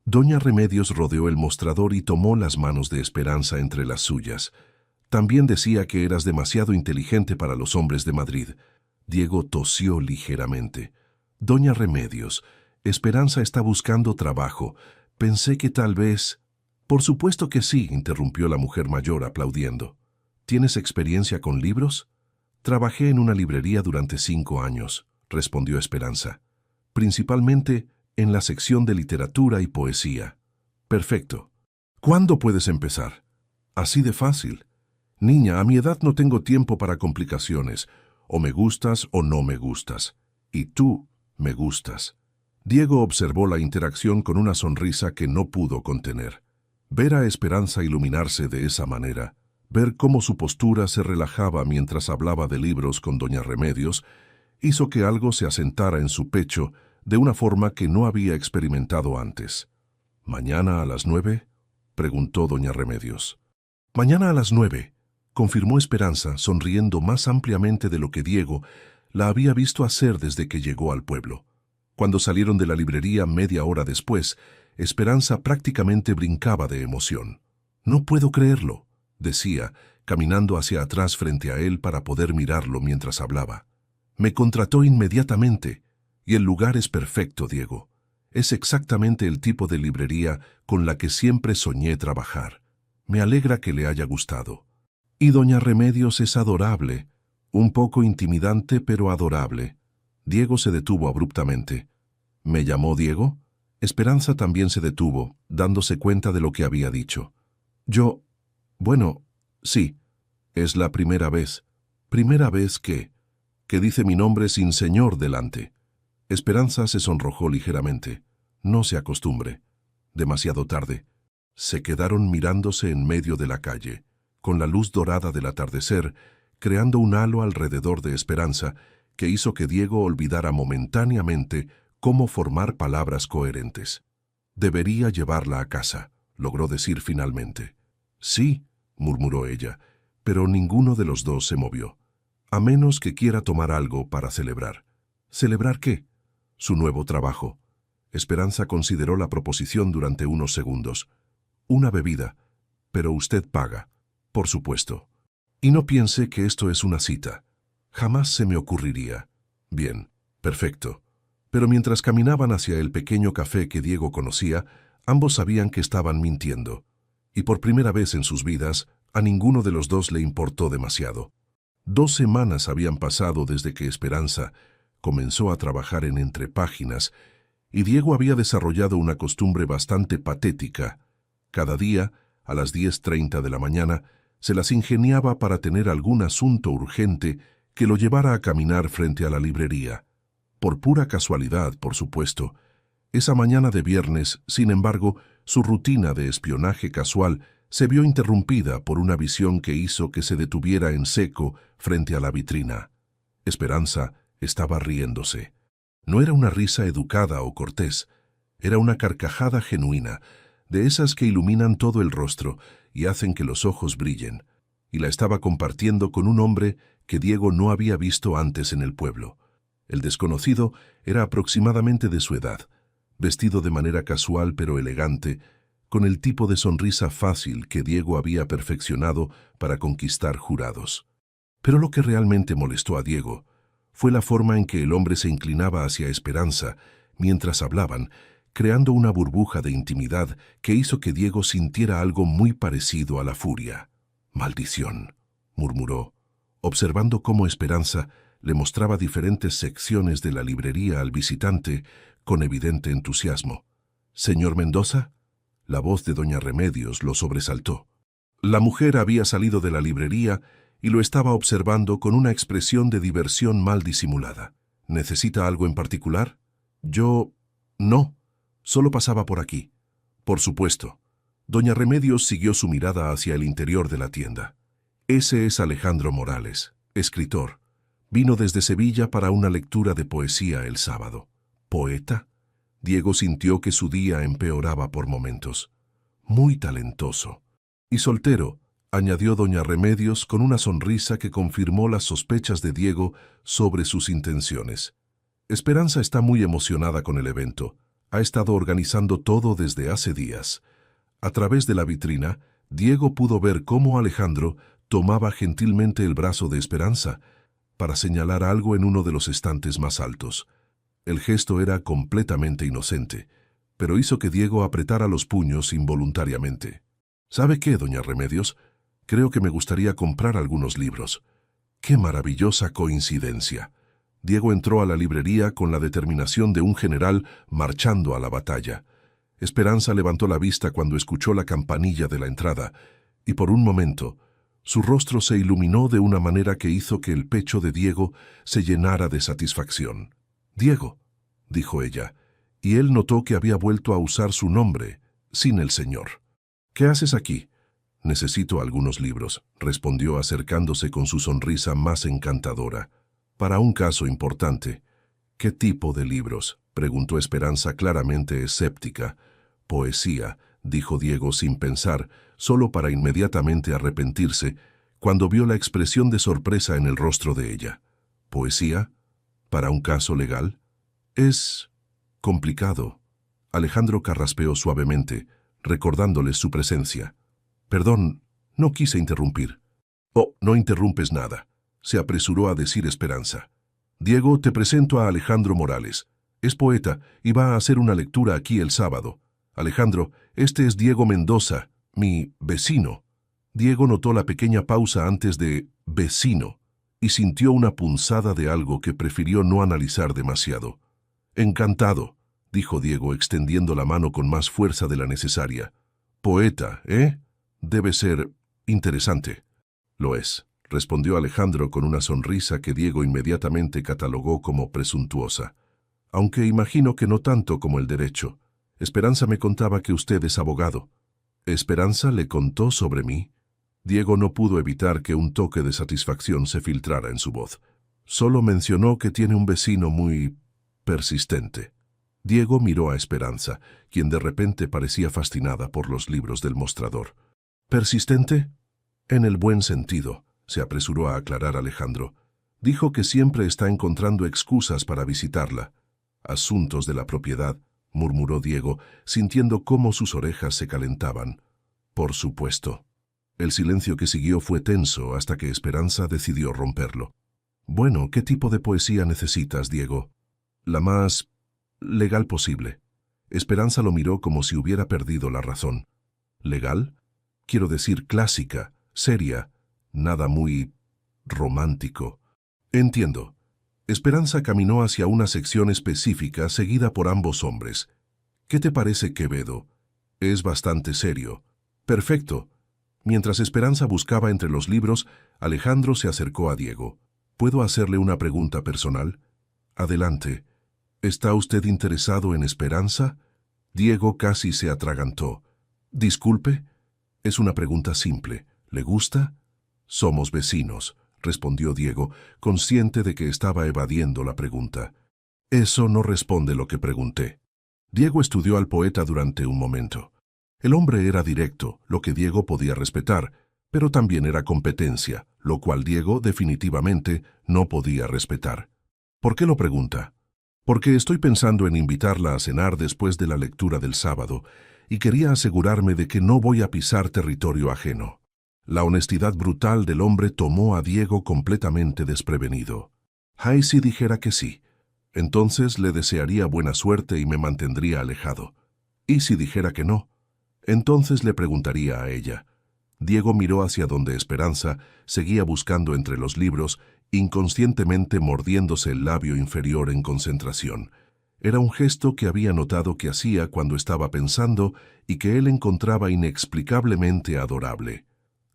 Speaker 1: Doña Remedios rodeó el mostrador y tomó las manos de Esperanza entre las suyas. «También decía que eras demasiado inteligente para los hombres de Madrid». Diego tosió ligeramente. «Doña Remedios, Esperanza está buscando trabajo. Pensé que tal vez...» «Por supuesto que sí», interrumpió la mujer mayor aplaudiendo. «¿Tienes experiencia con libros?» «Trabajé en una librería durante 5 años», respondió Esperanza. «Principalmente en la sección de literatura y poesía». «Perfecto. ¿Cuándo puedes empezar?» «Así de fácil. Niña, a mi edad no tengo tiempo para complicaciones. O me gustas o no me gustas. Y tú me gustas». Diego observó la interacción con una sonrisa que no pudo contener. Ver a Esperanza iluminarse de esa manera, ver cómo su postura se relajaba mientras hablaba de libros con doña Remedios, hizo que algo se asentara en su pecho de una forma que no había experimentado antes. «¿Mañana a las 9?» preguntó doña Remedios. «Mañana a las 9», confirmó Esperanza, sonriendo más ampliamente de lo que Diego la había visto hacer desde que llegó al pueblo. Cuando salieron de la librería media hora después, Esperanza prácticamente brincaba de emoción. «No puedo creerlo», decía, caminando hacia atrás frente a él para poder mirarlo mientras hablaba. «Me contrató inmediatamente. Y el lugar es perfecto, Diego. Es exactamente el tipo de librería con la que siempre soñé trabajar. Me alegra que le haya gustado». «Y doña Remedios es adorable, un poco intimidante pero adorable». Diego se detuvo abruptamente. «¿Me llamó Diego?» Esperanza también se detuvo, dándose cuenta de lo que había dicho. Bueno, sí, es la primera vez». «¿Primera vez qué?» «Que dice mi nombre sin señor delante». Esperanza se sonrojó ligeramente. «No se acostumbre. Demasiado tarde». Se quedaron mirándose en medio de la calle, con la luz dorada del atardecer, creando un halo alrededor de Esperanza que hizo que Diego olvidara momentáneamente cómo formar palabras coherentes. «Debería llevarla a casa», logró decir finalmente. «Sí», murmuró ella, pero ninguno de los dos se movió. «A menos que quiera tomar algo para celebrar». «¿Celebrar qué?» «Su nuevo trabajo». Esperanza consideró la proposición durante unos segundos. «Una bebida, pero usted paga». «Por supuesto. Y no piense que esto es una cita. Jamás se me ocurriría». «Bien, perfecto». Pero mientras caminaban hacia el pequeño café que Diego conocía, ambos sabían que estaban mintiendo. Y por primera vez en sus vidas, a ninguno de los dos le importó demasiado. 2 semanas habían pasado desde que Esperanza comenzó a trabajar en Entre Páginas, y Diego había desarrollado una costumbre bastante patética. Cada día, a las 10:30 de la mañana, se las ingeniaba para tener algún asunto urgente que lo llevara a caminar frente a la librería. Por pura casualidad, por supuesto. Esa mañana de viernes, sin embargo, su rutina de espionaje casual se vio interrumpida por una visión que hizo que se detuviera en seco frente a la vitrina. Esperanza estaba riéndose. No era una risa educada o cortés, era una carcajada genuina, de esas que iluminan todo el rostro y hacen que los ojos brillen, y la estaba compartiendo con un hombre que Diego no había visto antes en el pueblo. El desconocido era aproximadamente de su edad, vestido de manera casual pero elegante, con el tipo de sonrisa fácil que Diego había perfeccionado para conquistar jurados. Pero lo que realmente molestó a Diego fue la forma en que el hombre se inclinaba hacia Esperanza mientras hablaban, creando una burbuja de intimidad que hizo que Diego sintiera algo muy parecido a la furia. «Maldición», murmuró, observando cómo Esperanza le mostraba diferentes secciones de la librería al visitante con evidente entusiasmo. «¿Señor Mendoza?» La voz de doña Remedios lo sobresaltó. La mujer había salido de la librería y lo estaba observando con una expresión de diversión mal disimulada. «¿Necesita algo en particular?» «Yo... no. Solo pasaba por aquí». «Por supuesto». Doña Remedios siguió su mirada hacia el interior de la tienda. «Ese es Alejandro Morales, escritor. Vino desde Sevilla para una lectura de poesía el sábado». «¿Poeta?» Diego sintió que su día empeoraba por momentos. «Muy talentoso. Y soltero», añadió doña Remedios con una sonrisa que confirmó las sospechas de Diego sobre sus intenciones. «Esperanza está muy emocionada con el evento. Ha estado organizando todo desde hace días». A través de la vitrina, Diego pudo ver cómo Alejandro tomaba gentilmente el brazo de Esperanza para señalar algo en uno de los estantes más altos. El gesto era completamente inocente, pero hizo que Diego apretara los puños involuntariamente. «¿Sabe qué, doña Remedios? Creo que me gustaría comprar algunos libros». «¡Qué maravillosa coincidencia!». Diego entró a la librería con la determinación de un general marchando a la batalla. Esperanza levantó la vista cuando escuchó la campanilla de la entrada, y por un momento, su rostro se iluminó de una manera que hizo que el pecho de Diego se llenara de satisfacción. «Diego», dijo ella, y él notó que había vuelto a usar su nombre, sin el señor. «¿Qué haces aquí?» «Necesito algunos libros», respondió acercándose con su sonrisa más encantadora. «Para un caso importante». «¿Qué tipo de libros?», preguntó Esperanza claramente escéptica. «Poesía», dijo Diego sin pensar, solo para inmediatamente arrepentirse, cuando vio la expresión de sorpresa en el rostro de ella. «¿Poesía? ¿Para un caso legal?» «Es complicado». Alejandro carraspeó suavemente, recordándole su presencia. «Perdón, no quise interrumpir». «Oh, no interrumpes nada», se apresuró a decir Esperanza. «Diego, te presento a Alejandro Morales. Es poeta y va a hacer una lectura aquí el sábado. Alejandro, este es Diego Mendoza, mi vecino». Diego notó la pequeña pausa antes de «vecino» y sintió una punzada de algo que prefirió no analizar demasiado. «Encantado», dijo Diego extendiendo la mano con más fuerza de la necesaria. «Poeta, ¿eh? Debe ser interesante». «Lo es», respondió Alejandro con una sonrisa que Diego inmediatamente catalogó como presuntuosa. «Aunque imagino que no tanto como el derecho. Esperanza me contaba que usted es abogado». «¿Esperanza le contó sobre mí?» Diego no pudo evitar que un toque de satisfacción se filtrara en su voz. «Solo mencionó que tiene un vecino muy persistente». Diego miró a Esperanza, quien de repente parecía fascinada por los libros del mostrador. «¿Persistente?» «En el buen sentido», se apresuró a aclarar Alejandro. «Dijo que siempre está encontrando excusas para visitarla». «Asuntos de la propiedad», murmuró Diego, sintiendo cómo sus orejas se calentaban. «Por supuesto». El silencio que siguió fue tenso hasta que Esperanza decidió romperlo. «Bueno, ¿qué tipo de poesía necesitas, Diego?» «La más legal posible». Esperanza lo miró como si hubiera perdido la razón. «¿Legal? Quiero decir clásica, seria, nada muy romántico». «Entiendo». Esperanza caminó hacia una sección específica seguida por ambos hombres. «¿Qué te parece Quevedo? Es bastante serio». «Perfecto». Mientras Esperanza buscaba entre los libros, Alejandro se acercó a Diego. «¿Puedo hacerle una pregunta personal?» «Adelante». «¿Está usted interesado en Esperanza?» Diego casi se atragantó. «Disculpe». «Es una pregunta simple. ¿Le gusta?» «Somos vecinos», respondió Diego, consciente de que estaba evadiendo la pregunta. «Eso no responde lo que pregunté». Diego estudió al poeta durante un momento. El hombre era directo, lo que Diego podía respetar, pero también era competencia, lo cual Diego definitivamente no podía respetar. «¿Por qué lo pregunta?» Porque estoy pensando en invitarla a cenar después de la lectura del sábado y quería asegurarme de que no voy a pisar territorio ajeno. La honestidad brutal del hombre tomó a Diego completamente desprevenido. ¿Y si dijera que sí? Entonces le desearía buena suerte y me mantendría alejado. ¿Y si dijera que no? Entonces le preguntaría a ella. Diego miró hacia donde Esperanza seguía buscando entre los libros, inconscientemente mordiéndose el labio inferior en concentración. Era un gesto que había notado que hacía cuando estaba pensando y que él encontraba inexplicablemente adorable.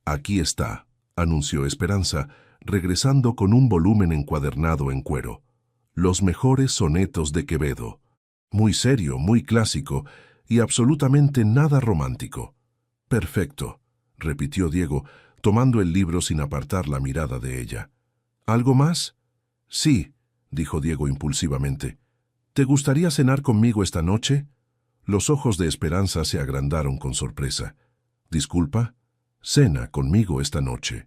Speaker 1: «Aquí está», anunció Esperanza, regresando con un volumen encuadernado en cuero. «Los mejores sonetos de Quevedo». Muy serio, muy clásico y absolutamente nada romántico. «Perfecto», repitió Diego, tomando el libro sin apartar la mirada de ella. «¿Algo más?» «Sí», dijo Diego impulsivamente. «¿Te gustaría cenar conmigo esta noche?» Los ojos de Esperanza se agrandaron con sorpresa. «¿Disculpa?» «Cena conmigo esta noche».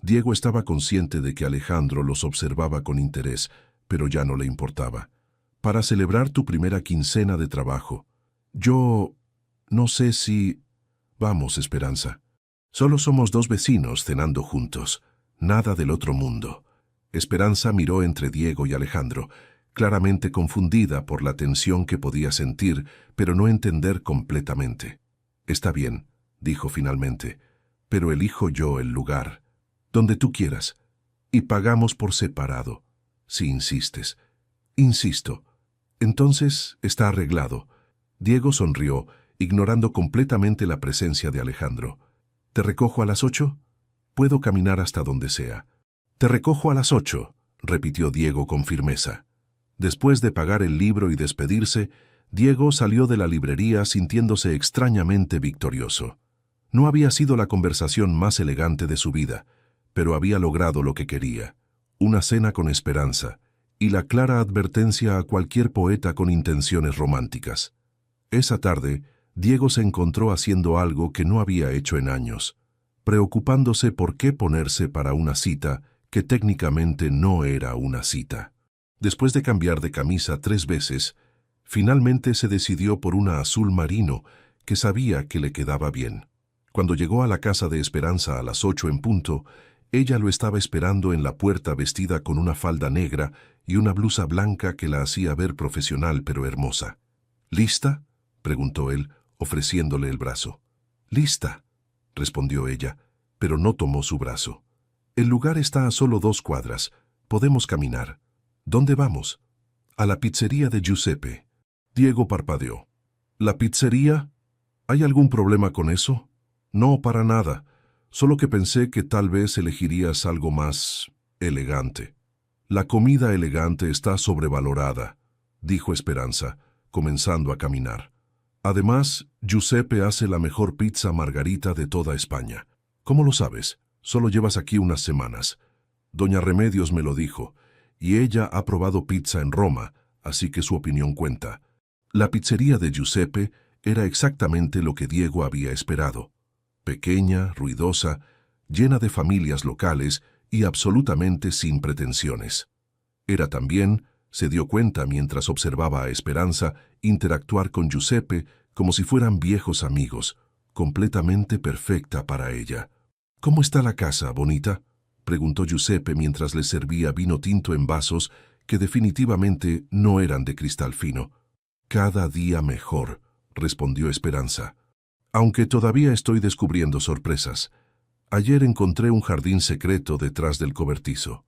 Speaker 1: Diego estaba consciente de que Alejandro los observaba con interés, pero ya no le importaba. «Para celebrar tu primera quincena de trabajo. Yo... no sé si... Vamos, Esperanza. Solo somos dos vecinos cenando juntos. Nada del otro mundo». Esperanza miró entre Diego y Alejandro, claramente confundida por la tensión que podía sentir, pero no entender completamente. «Está bien», dijo finalmente, «pero elijo yo el lugar. Donde tú quieras. Y pagamos por separado, si insistes». «Insisto». «Entonces está arreglado». Diego sonrió, ignorando completamente la presencia de Alejandro. «¿Te recojo a las 8? Puedo caminar hasta donde sea». «Te recojo a las 8», repitió Diego con firmeza. Después de pagar el libro y despedirse, Diego salió de la librería sintiéndose extrañamente victorioso. No había sido la conversación más elegante de su vida, pero había logrado lo que quería: una cena con Esperanza y la clara advertencia a cualquier poeta con intenciones románticas. Esa tarde, Diego se encontró haciendo algo que no había hecho en años, preocupándose por qué ponerse para una cita que técnicamente no era una cita. Después de cambiar de camisa 3 veces, finalmente se decidió por una azul marino que sabía que le quedaba bien. Cuando llegó a la casa de Esperanza a las 8 en punto, ella lo estaba esperando en la puerta vestida con una falda negra y una blusa blanca que la hacía ver profesional pero hermosa. «¿Lista?», preguntó él, ofreciéndole el brazo. «Lista», respondió ella, pero no tomó su brazo. «El lugar está a solo 2 cuadras. Podemos caminar». «¿Dónde vamos?» «A la pizzería de Giuseppe». Diego parpadeó. «¿La pizzería? ¿Hay algún problema con eso?» «No, para nada. Solo que pensé que tal vez elegirías algo más elegante». «La comida elegante está sobrevalorada», dijo Esperanza, comenzando a caminar. «Además, Giuseppe hace la mejor pizza margarita de toda España». «¿Cómo lo sabes? Solo llevas aquí unas semanas». «Doña Remedios me lo dijo, y ella ha probado pizza en Roma, así que su opinión cuenta». La pizzería de Giuseppe era exactamente lo que Diego había esperado. Pequeña, ruidosa, llena de familias locales y absolutamente sin pretensiones. Era también, se dio cuenta mientras observaba a Esperanza interactuar con Giuseppe como si fueran viejos amigos, completamente perfecta para ella. «¿Cómo está la casa, bonita?», preguntó Giuseppe mientras le servía vino tinto en vasos que definitivamente no eran de cristal fino. «Cada día mejor», respondió Esperanza. «Aunque todavía estoy descubriendo sorpresas. Ayer encontré un jardín secreto detrás del cobertizo».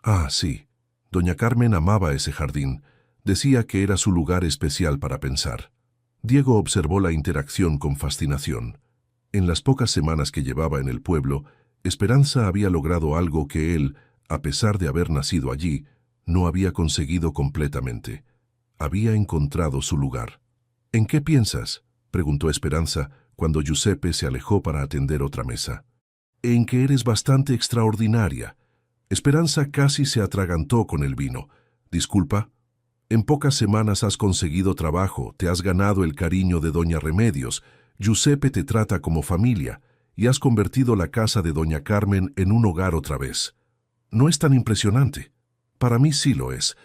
Speaker 1: «Ah, sí». Doña Carmen amaba ese jardín. Decía que era su lugar especial para pensar. Diego observó la interacción con fascinación. En las pocas semanas que llevaba en el pueblo, Esperanza había logrado algo que él, a pesar de haber nacido allí, no había conseguido completamente. Había encontrado su lugar. «¿En qué piensas?», preguntó Esperanza cuando Giuseppe se alejó para atender otra mesa. «En que eres bastante extraordinaria». Esperanza casi se atragantó con el vino. «Disculpa». «En pocas semanas has conseguido trabajo, te has ganado el cariño de Doña Remedios, Giuseppe te trata como familia y has convertido la casa de Doña Carmen en un hogar otra vez. ¿No es tan impresionante?» «Para mí sí lo es».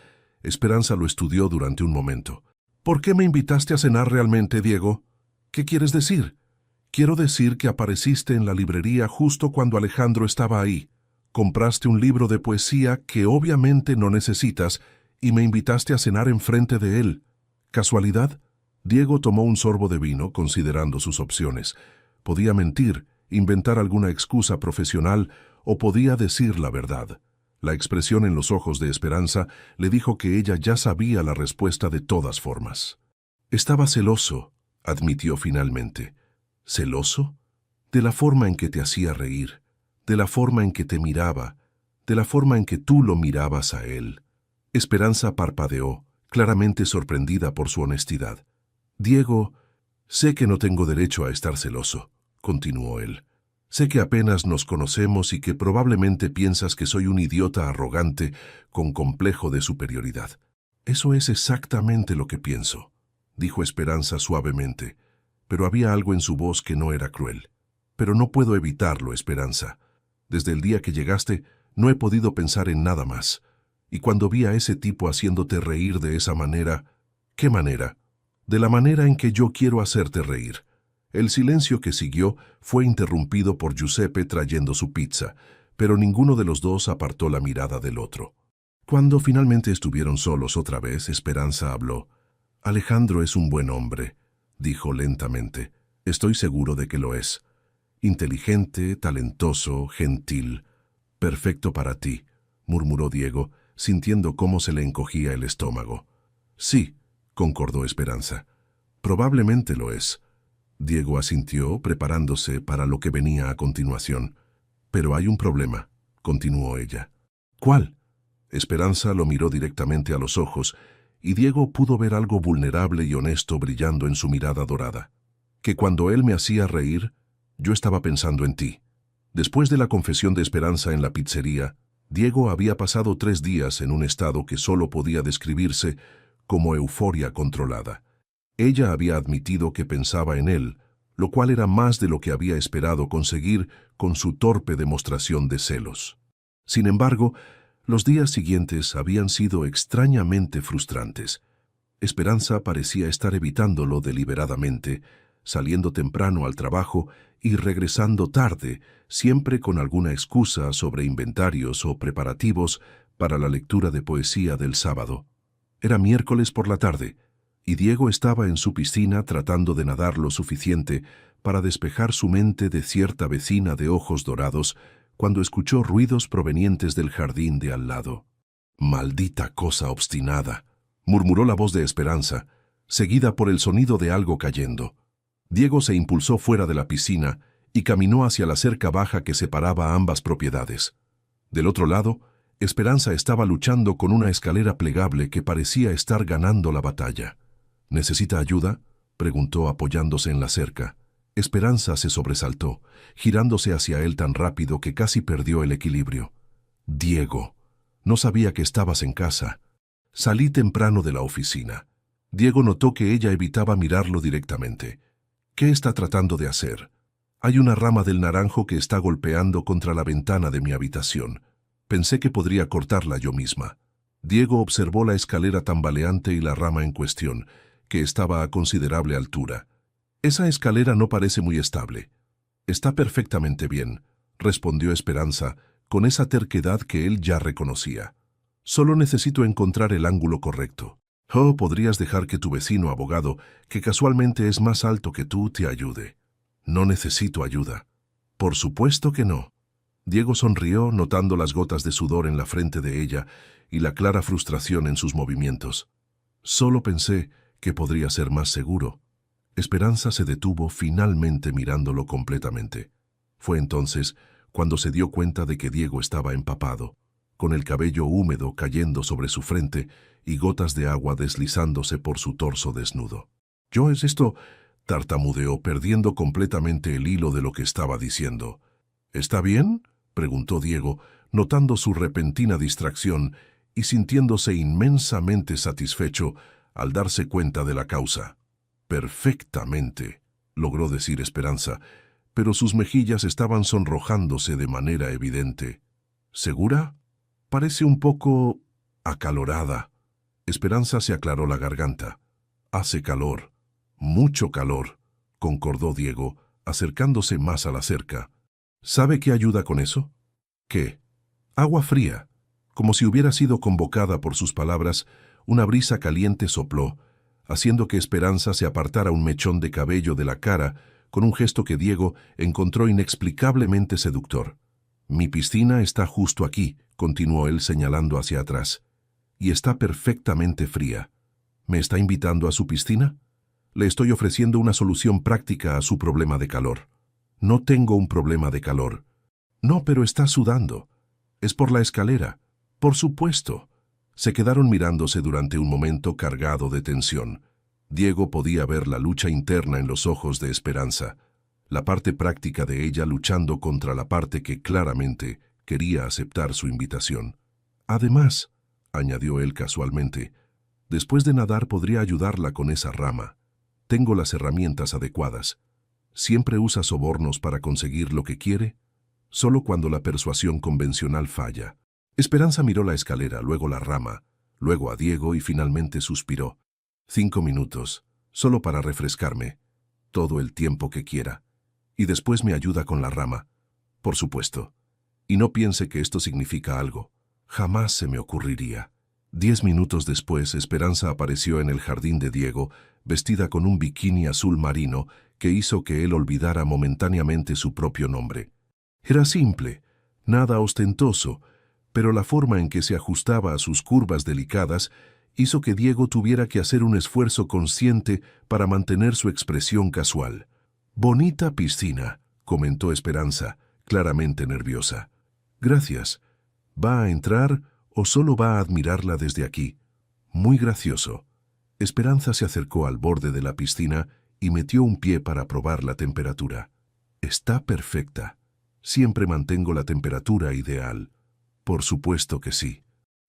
Speaker 1: Esperanza lo estudió durante un momento. ¿Por qué me invitaste a cenar realmente, Diego? ¿Qué quieres decir? Quiero decir que apareciste en la librería justo cuando Alejandro estaba ahí. Compraste un libro de poesía que obviamente no necesitas y me invitaste a cenar enfrente de él. ¿Casualidad? Diego tomó un sorbo de vino, considerando sus opciones. Podía mentir, inventar alguna excusa profesional o podía decir la verdad. La expresión en los ojos de Esperanza le dijo que ella ya sabía la respuesta de todas formas. Estaba celoso, admitió finalmente. ¿Celoso? De la forma en que te hacía reír, de la forma en que te miraba, de la forma en que tú lo mirabas a él. Esperanza parpadeó, claramente sorprendida por su honestidad. Diego, sé que no tengo derecho a estar celoso, continuó él. Sé que apenas nos conocemos y que probablemente piensas que soy un idiota arrogante con complejo de superioridad. Eso es exactamente lo que pienso, dijo Esperanza suavemente, pero había algo en su voz que no era cruel. Pero no puedo evitarlo, Esperanza. Desde el día que llegaste, no he podido pensar en nada más. Y cuando vi a ese tipo haciéndote reír de esa manera... ¿Qué manera? De la manera en que yo quiero hacerte reír. El silencio que siguió fue interrumpido por Giuseppe trayendo su pizza, pero ninguno de los dos apartó la mirada del otro. Cuando finalmente estuvieron solos otra vez, Esperanza habló. Alejandro es un buen hombre, dijo lentamente. Estoy seguro de que lo es. Inteligente, talentoso, gentil. Perfecto para ti, murmuró Diego, sintiendo cómo se le encogía el estómago. Sí, concordó Esperanza. Probablemente lo es. Diego asintió, preparándose para lo que venía a continuación. Pero hay un problema, continuó ella. ¿Cuál? Esperanza lo miró directamente a los ojos, y Diego pudo ver algo vulnerable y honesto brillando en su mirada dorada. Que cuando él me hacía reír, yo estaba pensando en ti. Después de la confesión de Esperanza en la pizzería, Diego había pasado 3 días en un estado que solo podía describirse como euforia controlada. Ella había admitido que pensaba en él, lo cual era más de lo que había esperado conseguir con su torpe demostración de celos. Sin embargo, los días siguientes habían sido extrañamente frustrantes. Esperanza parecía estar evitándolo deliberadamente, saliendo temprano al trabajo y regresando tarde, siempre con alguna excusa sobre inventarios o preparativos para la lectura de poesía del sábado. Era miércoles por la tarde, y Diego estaba en su piscina tratando de nadar lo suficiente para despejar su mente de cierta vecina de ojos dorados cuando escuchó ruidos provenientes del jardín de al lado. «Maldita cosa obstinada», murmuró la voz de Esperanza, seguida por el sonido de algo cayendo. Diego se impulsó fuera de la piscina y caminó hacia la cerca baja que separaba ambas propiedades. Del otro lado, Esperanza estaba luchando con una escalera plegable que parecía estar ganando la batalla. ¿Necesita ayuda?, preguntó apoyándose en la cerca. Esperanza se sobresaltó, girándose hacia él tan rápido que casi perdió el equilibrio. «Diego, no sabía que estabas en casa». Salí temprano de la oficina. Diego notó que ella evitaba mirarlo directamente. «¿Qué está tratando de hacer?» «Hay una rama del naranjo que está golpeando contra la ventana de mi habitación. Pensé que podría cortarla yo misma». Diego observó la escalera tambaleante y la rama en cuestión, que estaba a considerable altura. «Esa escalera no parece muy estable». «Está perfectamente bien», respondió Esperanza, con esa terquedad que él ya reconocía. «Solo necesito encontrar el ángulo correcto». «Oh, podrías dejar que tu vecino abogado, que casualmente es más alto que tú, te ayude». «No necesito ayuda». «Por supuesto que no». Diego sonrió, notando las gotas de sudor en la frente de ella y la clara frustración en sus movimientos. «Solo pensé que podría ser más seguro». Esperanza se detuvo finalmente mirándolo completamente. Fue entonces cuando se dio cuenta de que Diego estaba empapado, con el cabello húmedo cayendo sobre su frente y gotas de agua deslizándose por su torso desnudo. «¿Yo es esto?» tartamudeó, perdiendo completamente el hilo de lo que estaba diciendo. «¿Está bien?», preguntó Diego, notando su repentina distracción y sintiéndose inmensamente satisfecho al darse cuenta de la causa. «Perfectamente», logró decir Esperanza, pero sus mejillas estaban sonrojándose de manera evidente. «¿Segura? Parece un poco acalorada». Esperanza se aclaró la garganta. Hace calor, mucho calor, concordó Diego, acercándose más a la cerca. ¿Sabe qué ayuda con eso? ¿Qué? Agua fría. Como si hubiera sido convocada por sus palabras, una brisa caliente sopló, haciendo que Esperanza se apartara un mechón de cabello de la cara con un gesto que Diego encontró inexplicablemente seductor. Mi piscina está justo aquí, continuó él señalando hacia atrás, y está perfectamente fría. ¿Me está invitando a su piscina? Le estoy ofreciendo una solución práctica a su problema de calor. No tengo un problema de calor. No, pero está sudando. Es por la escalera. Por supuesto. Se quedaron mirándose durante un momento cargado de tensión. Diego podía ver la lucha interna en los ojos de Esperanza, la parte práctica de ella luchando contra la parte que claramente quería aceptar su invitación. Además, añadió él casualmente, después de nadar podría ayudarla con esa rama. Tengo las herramientas adecuadas. ¿Siempre usa sobornos para conseguir lo que quiere? Solo cuando la persuasión convencional falla. Esperanza miró la escalera, luego la rama, luego a Diego y finalmente suspiró. 5 minutos, solo para refrescarme, todo el tiempo que quiera. Y después me ayuda con la rama. Por supuesto. Y no piense que esto significa algo. Jamás se me ocurriría. 10 minutos después, Esperanza apareció en el jardín de Diego, vestida con un bikini azul marino que hizo que él olvidara momentáneamente su propio nombre. Era simple, nada ostentoso, pero la forma en que se ajustaba a sus curvas delicadas hizo que Diego tuviera que hacer un esfuerzo consciente para mantener su expresión casual. «Bonita piscina», comentó Esperanza, claramente nerviosa. «Gracias. ¿Va a entrar o solo va a admirarla desde aquí?» «Muy gracioso». Esperanza se acercó al borde de la piscina y metió un pie para probar la temperatura. «Está perfecta. Siempre mantengo la temperatura ideal». «Por supuesto que sí.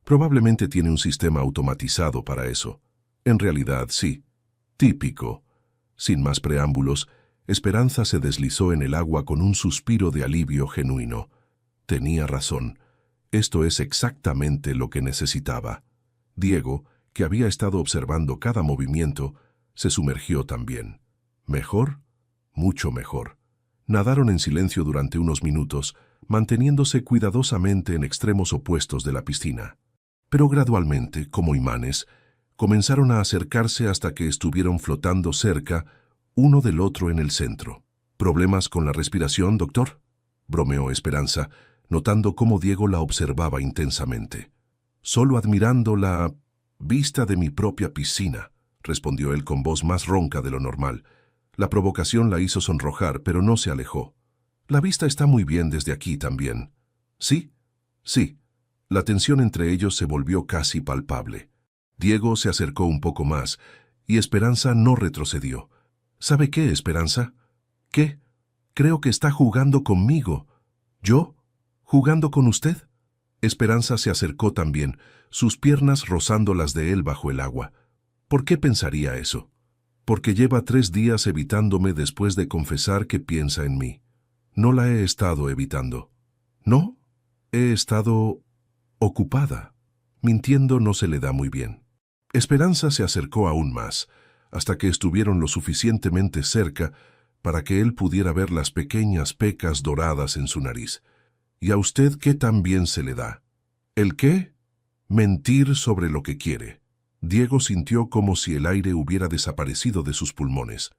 Speaker 1: Probablemente tiene un sistema automatizado para eso». «En realidad, sí». «Típico». Sin más preámbulos, Esperanza se deslizó en el agua con un suspiro de alivio genuino. Tenía razón. Esto es exactamente lo que necesitaba. Diego, que había estado observando cada movimiento, se sumergió también. ¿Mejor? Mucho mejor. Nadaron en silencio durante unos minutos, manteniéndose cuidadosamente en extremos opuestos de la piscina. Pero gradualmente, como imanes, comenzaron a acercarse hasta que estuvieron flotando cerca, uno del otro en el centro. ¿Problemas con la respiración, doctor?», bromeó Esperanza, notando cómo Diego la observaba intensamente. «Solo admirando la vista de mi propia piscina», respondió él con voz más ronca de lo normal. La provocación la hizo sonrojar, pero no se alejó. «La vista está muy bien desde aquí también». «¿Sí?» «Sí». La tensión entre ellos se volvió casi palpable. Diego se acercó un poco más, y Esperanza no retrocedió. «¿Sabe qué, Esperanza?» «¿Qué?» «Creo que está jugando conmigo». «¿Yo? ¿Jugando con usted?» Esperanza se acercó también, sus piernas rozando las de él bajo el agua. ¿Por qué pensaría eso? Porque lleva 3 días evitándome después de confesar que piensa en mí. No la he estado evitando. ¿No? He estado ocupada. Mintiendo no se le da muy bien. Esperanza se acercó aún más, hasta que estuvieron lo suficientemente cerca para que él pudiera ver las pequeñas pecas doradas en su nariz. ¿Y a usted qué tan bien se le da? ¿El qué? Mentir sobre lo que quiere. Diego sintió como si el aire hubiera desaparecido de sus pulmones.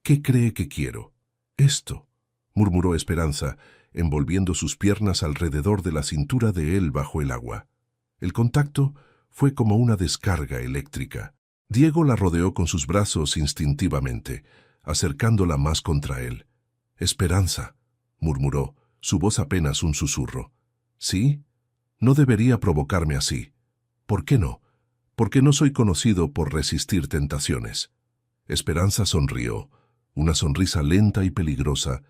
Speaker 1: ¿Qué cree que quiero? Esto, murmuró Esperanza, envolviendo sus piernas alrededor de la cintura de él bajo el agua. El contacto fue como una descarga eléctrica. Diego la rodeó con sus brazos instintivamente, acercándola más contra él. «Esperanza», murmuró, su voz apenas un susurro. «¿Sí? No debería provocarme así. ¿Por qué no? Porque no soy conocido por resistir tentaciones». Esperanza sonrió, una sonrisa lenta y peligrosa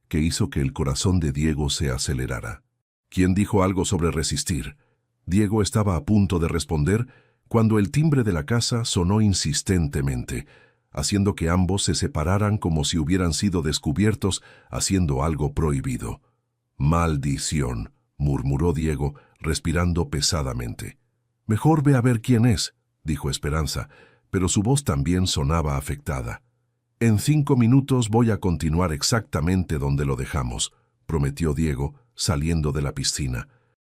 Speaker 1: que hizo que el corazón de Diego se acelerara. ¿Quién dijo algo sobre resistir? Diego estaba a punto de responder cuando el timbre de la casa sonó insistentemente, haciendo que ambos se separaran como si hubieran sido descubiertos haciendo algo prohibido. «Maldición», murmuró Diego, respirando pesadamente. «Mejor ve a ver quién es», dijo Esperanza, pero su voz también sonaba afectada. «En 5 minutos voy a continuar exactamente donde lo dejamos», prometió Diego, saliendo de la piscina.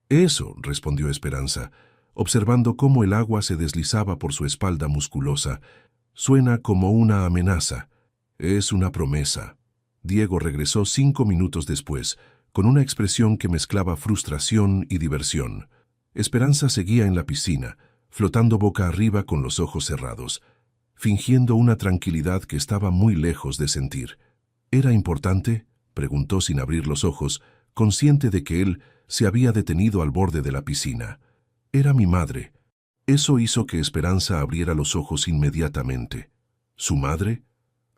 Speaker 1: «Eso», respondió Esperanza, observando cómo el agua se deslizaba por su espalda musculosa, «suena como una amenaza. Es una promesa». Diego regresó 5 minutos después, con una expresión que mezclaba frustración y diversión. Esperanza seguía en la piscina, flotando boca arriba con los ojos cerrados, fingiendo una tranquilidad que estaba muy lejos de sentir. «¿Era importante?», preguntó sin abrir los ojos, consciente de que él se había detenido al borde de la piscina. «Era mi madre». Eso hizo que Esperanza abriera los ojos inmediatamente. ¿Su madre?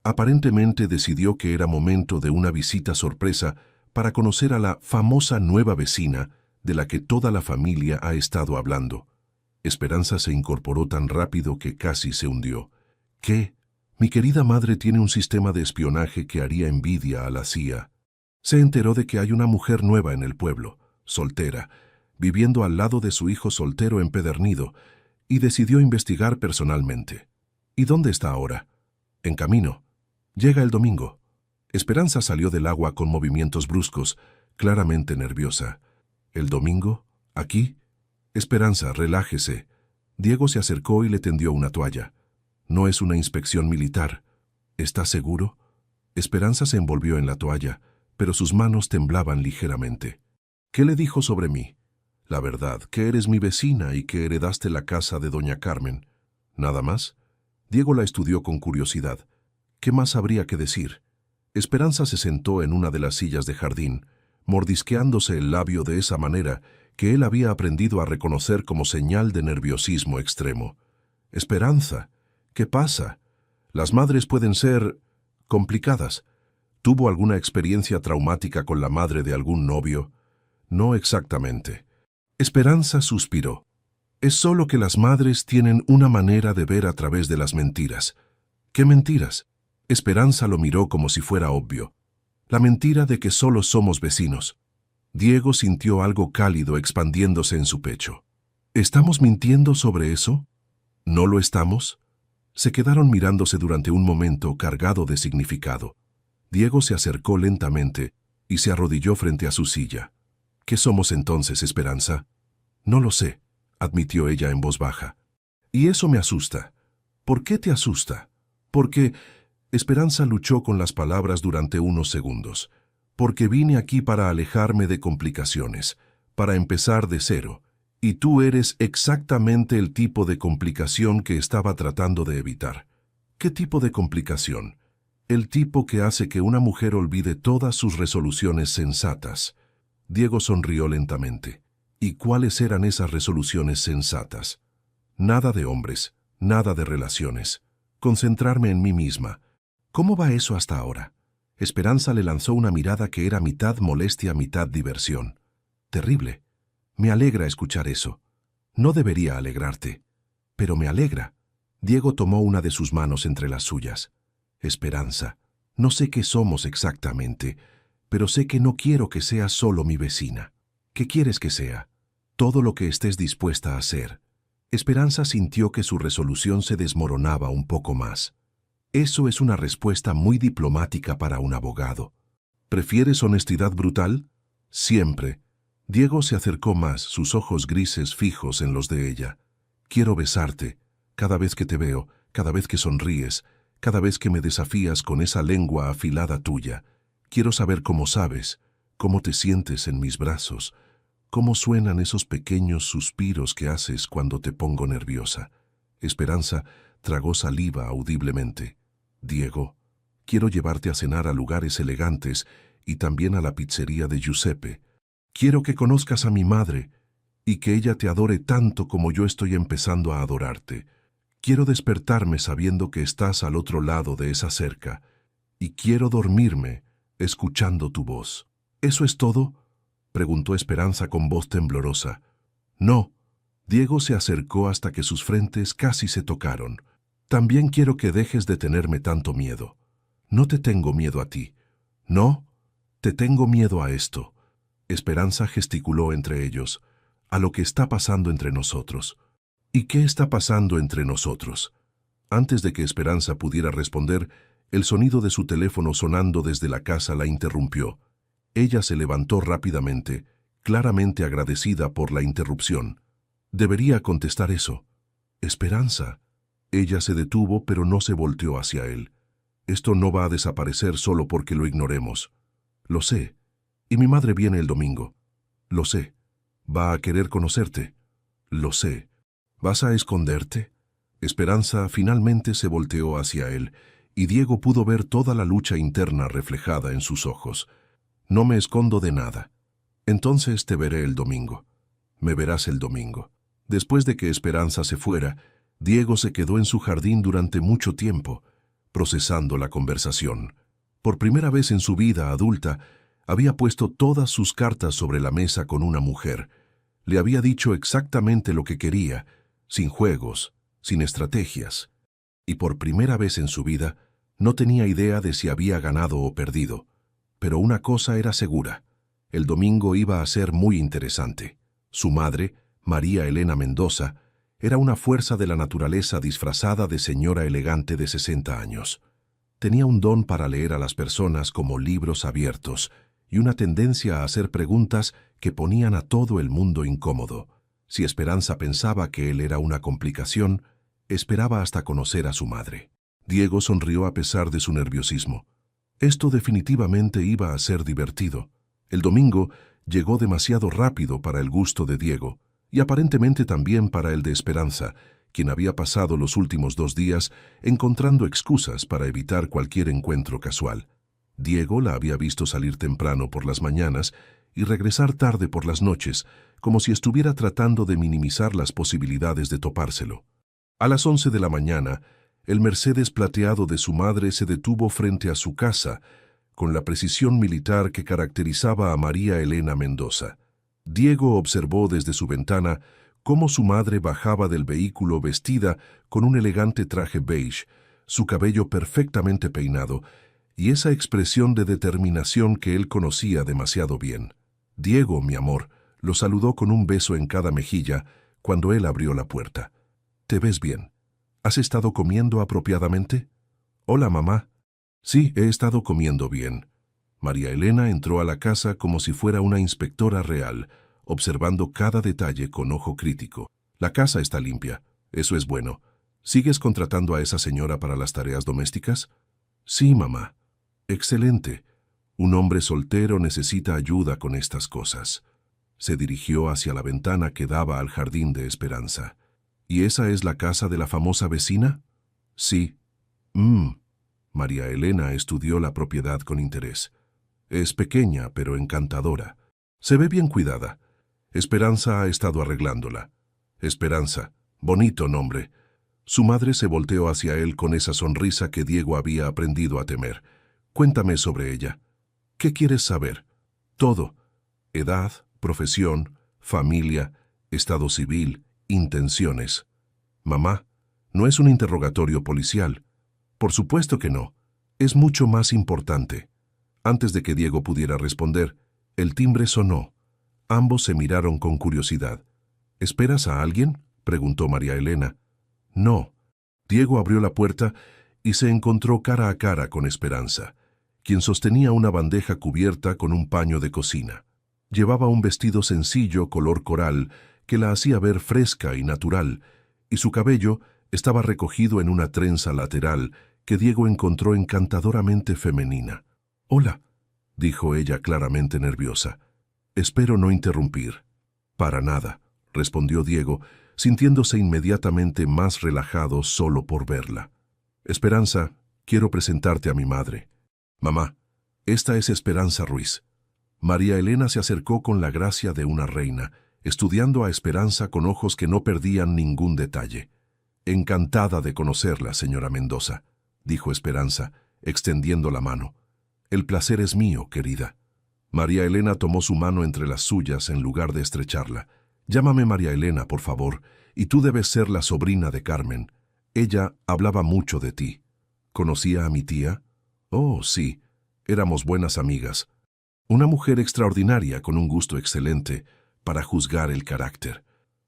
Speaker 1: Aparentemente decidió que era momento de una visita sorpresa para conocer a la famosa nueva vecina de la que toda la familia ha estado hablando. Esperanza se incorporó tan rápido que casi se hundió. «¿Qué? Mi querida madre tiene un sistema de espionaje que haría envidia a la CIA. Se enteró de que hay una mujer nueva en el pueblo, soltera, viviendo al lado de su hijo soltero empedernido, y decidió investigar personalmente. ¿Y dónde está ahora? En camino. Llega el domingo». Esperanza salió del agua con movimientos bruscos, claramente nerviosa. «¿El domingo? ¿Aquí?» «Esperanza, relájese». Diego se acercó y le tendió una toalla. «No es una inspección militar. ¿Estás seguro?» Esperanza se envolvió en la toalla, pero sus manos temblaban ligeramente. «¿Qué le dijo sobre mí?» «La verdad, que eres mi vecina y que heredaste la casa de doña Carmen». «¿Nada más?» Diego la estudió con curiosidad. ¿Qué más habría que decir? Esperanza se sentó en una de las sillas de jardín, mordisqueándose el labio de esa manera que él había aprendido a reconocer como señal de nerviosismo extremo. «Esperanza, ¿qué pasa? Las madres pueden ser complicadas. ¿Tuvo alguna experiencia traumática con la madre de algún novio?» «No exactamente». Esperanza suspiró. «Es solo que las madres tienen una manera de ver a través de las mentiras». «¿Qué mentiras?» Esperanza lo miró como si fuera obvio. «La mentira de que solo somos vecinos». Diego sintió algo cálido expandiéndose en su pecho. «¿Estamos mintiendo sobre eso? ¿No lo estamos?» Se quedaron mirándose durante un momento cargado de significado. Diego se acercó lentamente y se arrodilló frente a su silla. «¿Qué somos entonces, Esperanza?» «No lo sé», admitió ella en voz baja. «Y eso me asusta». «¿Por qué te asusta?» «Porque…» Esperanza luchó con las palabras durante unos segundos. «Porque vine aquí para alejarme de complicaciones, para empezar de cero, y tú eres exactamente el tipo de complicación que estaba tratando de evitar». «¿Qué tipo de complicación?» «El tipo que hace que una mujer olvide todas sus resoluciones sensatas». Diego sonrió lentamente. «¿Y cuáles eran esas resoluciones sensatas?» «Nada de hombres, nada de relaciones. Concentrarme en mí misma». «¿Cómo va eso hasta ahora?» Esperanza le lanzó una mirada que era mitad molestia, mitad diversión. «Terrible. Me alegra escuchar eso. No debería alegrarte. Pero me alegra». Diego tomó una de sus manos entre las suyas. «Esperanza, no sé qué somos exactamente, pero sé que no quiero que seas solo mi vecina. ¿Qué quieres que sea?» «Todo lo que estés dispuesta a hacer». Esperanza sintió que su resolución se desmoronaba un poco más. Eso es una respuesta muy diplomática para un abogado. ¿Prefieres honestidad brutal? Siempre. Diego se acercó más, sus ojos grises fijos en los de ella. «Quiero besarte, cada vez que te veo, cada vez que sonríes, cada vez que me desafías con esa lengua afilada tuya. Quiero saber cómo sabes, cómo te sientes en mis brazos, cómo suenan esos pequeños suspiros que haces cuando te pongo nerviosa». Esperanza tragó saliva audiblemente. «Diego, quiero llevarte a cenar a lugares elegantes y también a la pizzería de Giuseppe. Quiero que conozcas a mi madre y que ella te adore tanto como yo estoy empezando a adorarte. Quiero despertarme sabiendo que estás al otro lado de esa cerca y quiero dormirme escuchando tu voz». «¿Eso es todo?», preguntó Esperanza con voz temblorosa. «No». Diego se acercó hasta que sus frentes casi se tocaron. «También quiero que dejes de tenerme tanto miedo». «No te tengo miedo a ti». «No, te tengo miedo a esto». Esperanza gesticuló entre ellos. «A lo que está pasando entre nosotros». ¿Y qué está pasando entre nosotros? Antes de que Esperanza pudiera responder, el sonido de su teléfono sonando desde la casa la interrumpió. Ella se levantó rápidamente, claramente agradecida por la interrupción. Debería contestar eso. Esperanza. Ella se detuvo, pero no se volteó hacia él. Esto no va a desaparecer solo porque lo ignoremos. Lo sé. Y mi madre viene el domingo. Lo sé. Va a querer conocerte. Lo sé. ¿Vas a esconderte? Esperanza finalmente se volteó hacia él, y Diego pudo ver toda la lucha interna reflejada en sus ojos. No me escondo de nada. Entonces te veré el domingo. Me verás el domingo. Después de que Esperanza se fuera, Diego se quedó en su jardín durante mucho tiempo, procesando la conversación. Por primera vez en su vida adulta, había puesto todas sus cartas sobre la mesa con una mujer. Le había dicho exactamente lo que quería, sin juegos, sin estrategias. Y por primera vez en su vida, no tenía idea de si había ganado o perdido. Pero una cosa era segura. El domingo iba a ser muy interesante. Su madre, María Elena Mendoza, era una fuerza de la naturaleza disfrazada de señora elegante de 60 años. Tenía un don para leer a las personas como libros abiertos y una tendencia a hacer preguntas que ponían a todo el mundo incómodo. Si Esperanza pensaba que él era una complicación, esperaba hasta conocer a su madre. Diego sonrió a pesar de su nerviosismo. Esto definitivamente iba a ser divertido. El domingo llegó demasiado rápido para el gusto de Diego, y aparentemente también para el de Esperanza, quien había pasado los últimos 2 días encontrando excusas para evitar cualquier encuentro casual. Diego la había visto salir temprano por las mañanas y regresar tarde por las noches, como si estuviera tratando de minimizar las posibilidades de topárselo. A las 11 de la mañana, el Mercedes plateado de su madre se detuvo frente a su casa, con la precisión militar que caracterizaba a María Elena Mendoza. Diego observó desde su ventana cómo su madre bajaba del vehículo vestida con un elegante traje beige, su cabello perfectamente peinado, y esa expresión de determinación que él conocía demasiado bien. Diego, mi amor, lo saludó con un beso en cada mejilla cuando él abrió la puerta. ¿Te ves bien? ¿Has estado comiendo apropiadamente? Hola, mamá. Sí, he estado comiendo bien. María Elena entró a la casa como si fuera una inspectora real, observando cada detalle con ojo crítico. La casa está limpia. Eso es bueno. ¿Sigues contratando a esa señora para las tareas domésticas? Sí, mamá. Excelente. Un hombre soltero necesita ayuda con estas cosas. Se dirigió hacia la ventana que daba al jardín de Esperanza. ¿Y esa es la casa de la famosa vecina? Sí. María Elena estudió la propiedad con interés. Es pequeña, pero encantadora. Se ve bien cuidada. Esperanza ha estado arreglándola. Esperanza, bonito nombre. Su madre se volteó hacia él con esa sonrisa que Diego había aprendido a temer. Cuéntame sobre ella. ¿Qué quieres saber? Todo. Edad, profesión, familia, estado civil, intenciones. Mamá, no es un interrogatorio policial. Por supuesto que no. Es mucho más importante. Antes de que Diego pudiera responder, el timbre sonó. Ambos se miraron con curiosidad. ¿Esperas a alguien?, preguntó María Elena. No. Diego abrió la puerta y se encontró cara a cara con Esperanza, quien sostenía una bandeja cubierta con un paño de cocina. Llevaba un vestido sencillo color coral que la hacía ver fresca y natural, y su cabello estaba recogido en una trenza lateral que Diego encontró encantadoramente femenina. «Hola», dijo ella claramente nerviosa. «Espero no interrumpir». «Para nada», respondió Diego, sintiéndose inmediatamente más relajado solo por verla. «Esperanza, quiero presentarte a mi madre. Mamá, esta es Esperanza Ruiz». María Elena se acercó con la gracia de una reina, estudiando a Esperanza con ojos que no perdían ningún detalle. «Encantada de conocerla, señora Mendoza», dijo Esperanza, extendiendo la mano. «El placer es mío, querida». María Elena tomó su mano entre las suyas en lugar de estrecharla. «Llámame María Elena, por favor, y tú debes ser la sobrina de Carmen. Ella hablaba mucho de ti». «¿Conocía a mi tía?» «Oh, sí. Éramos buenas amigas. Una mujer extraordinaria con un gusto excelente para juzgar el carácter.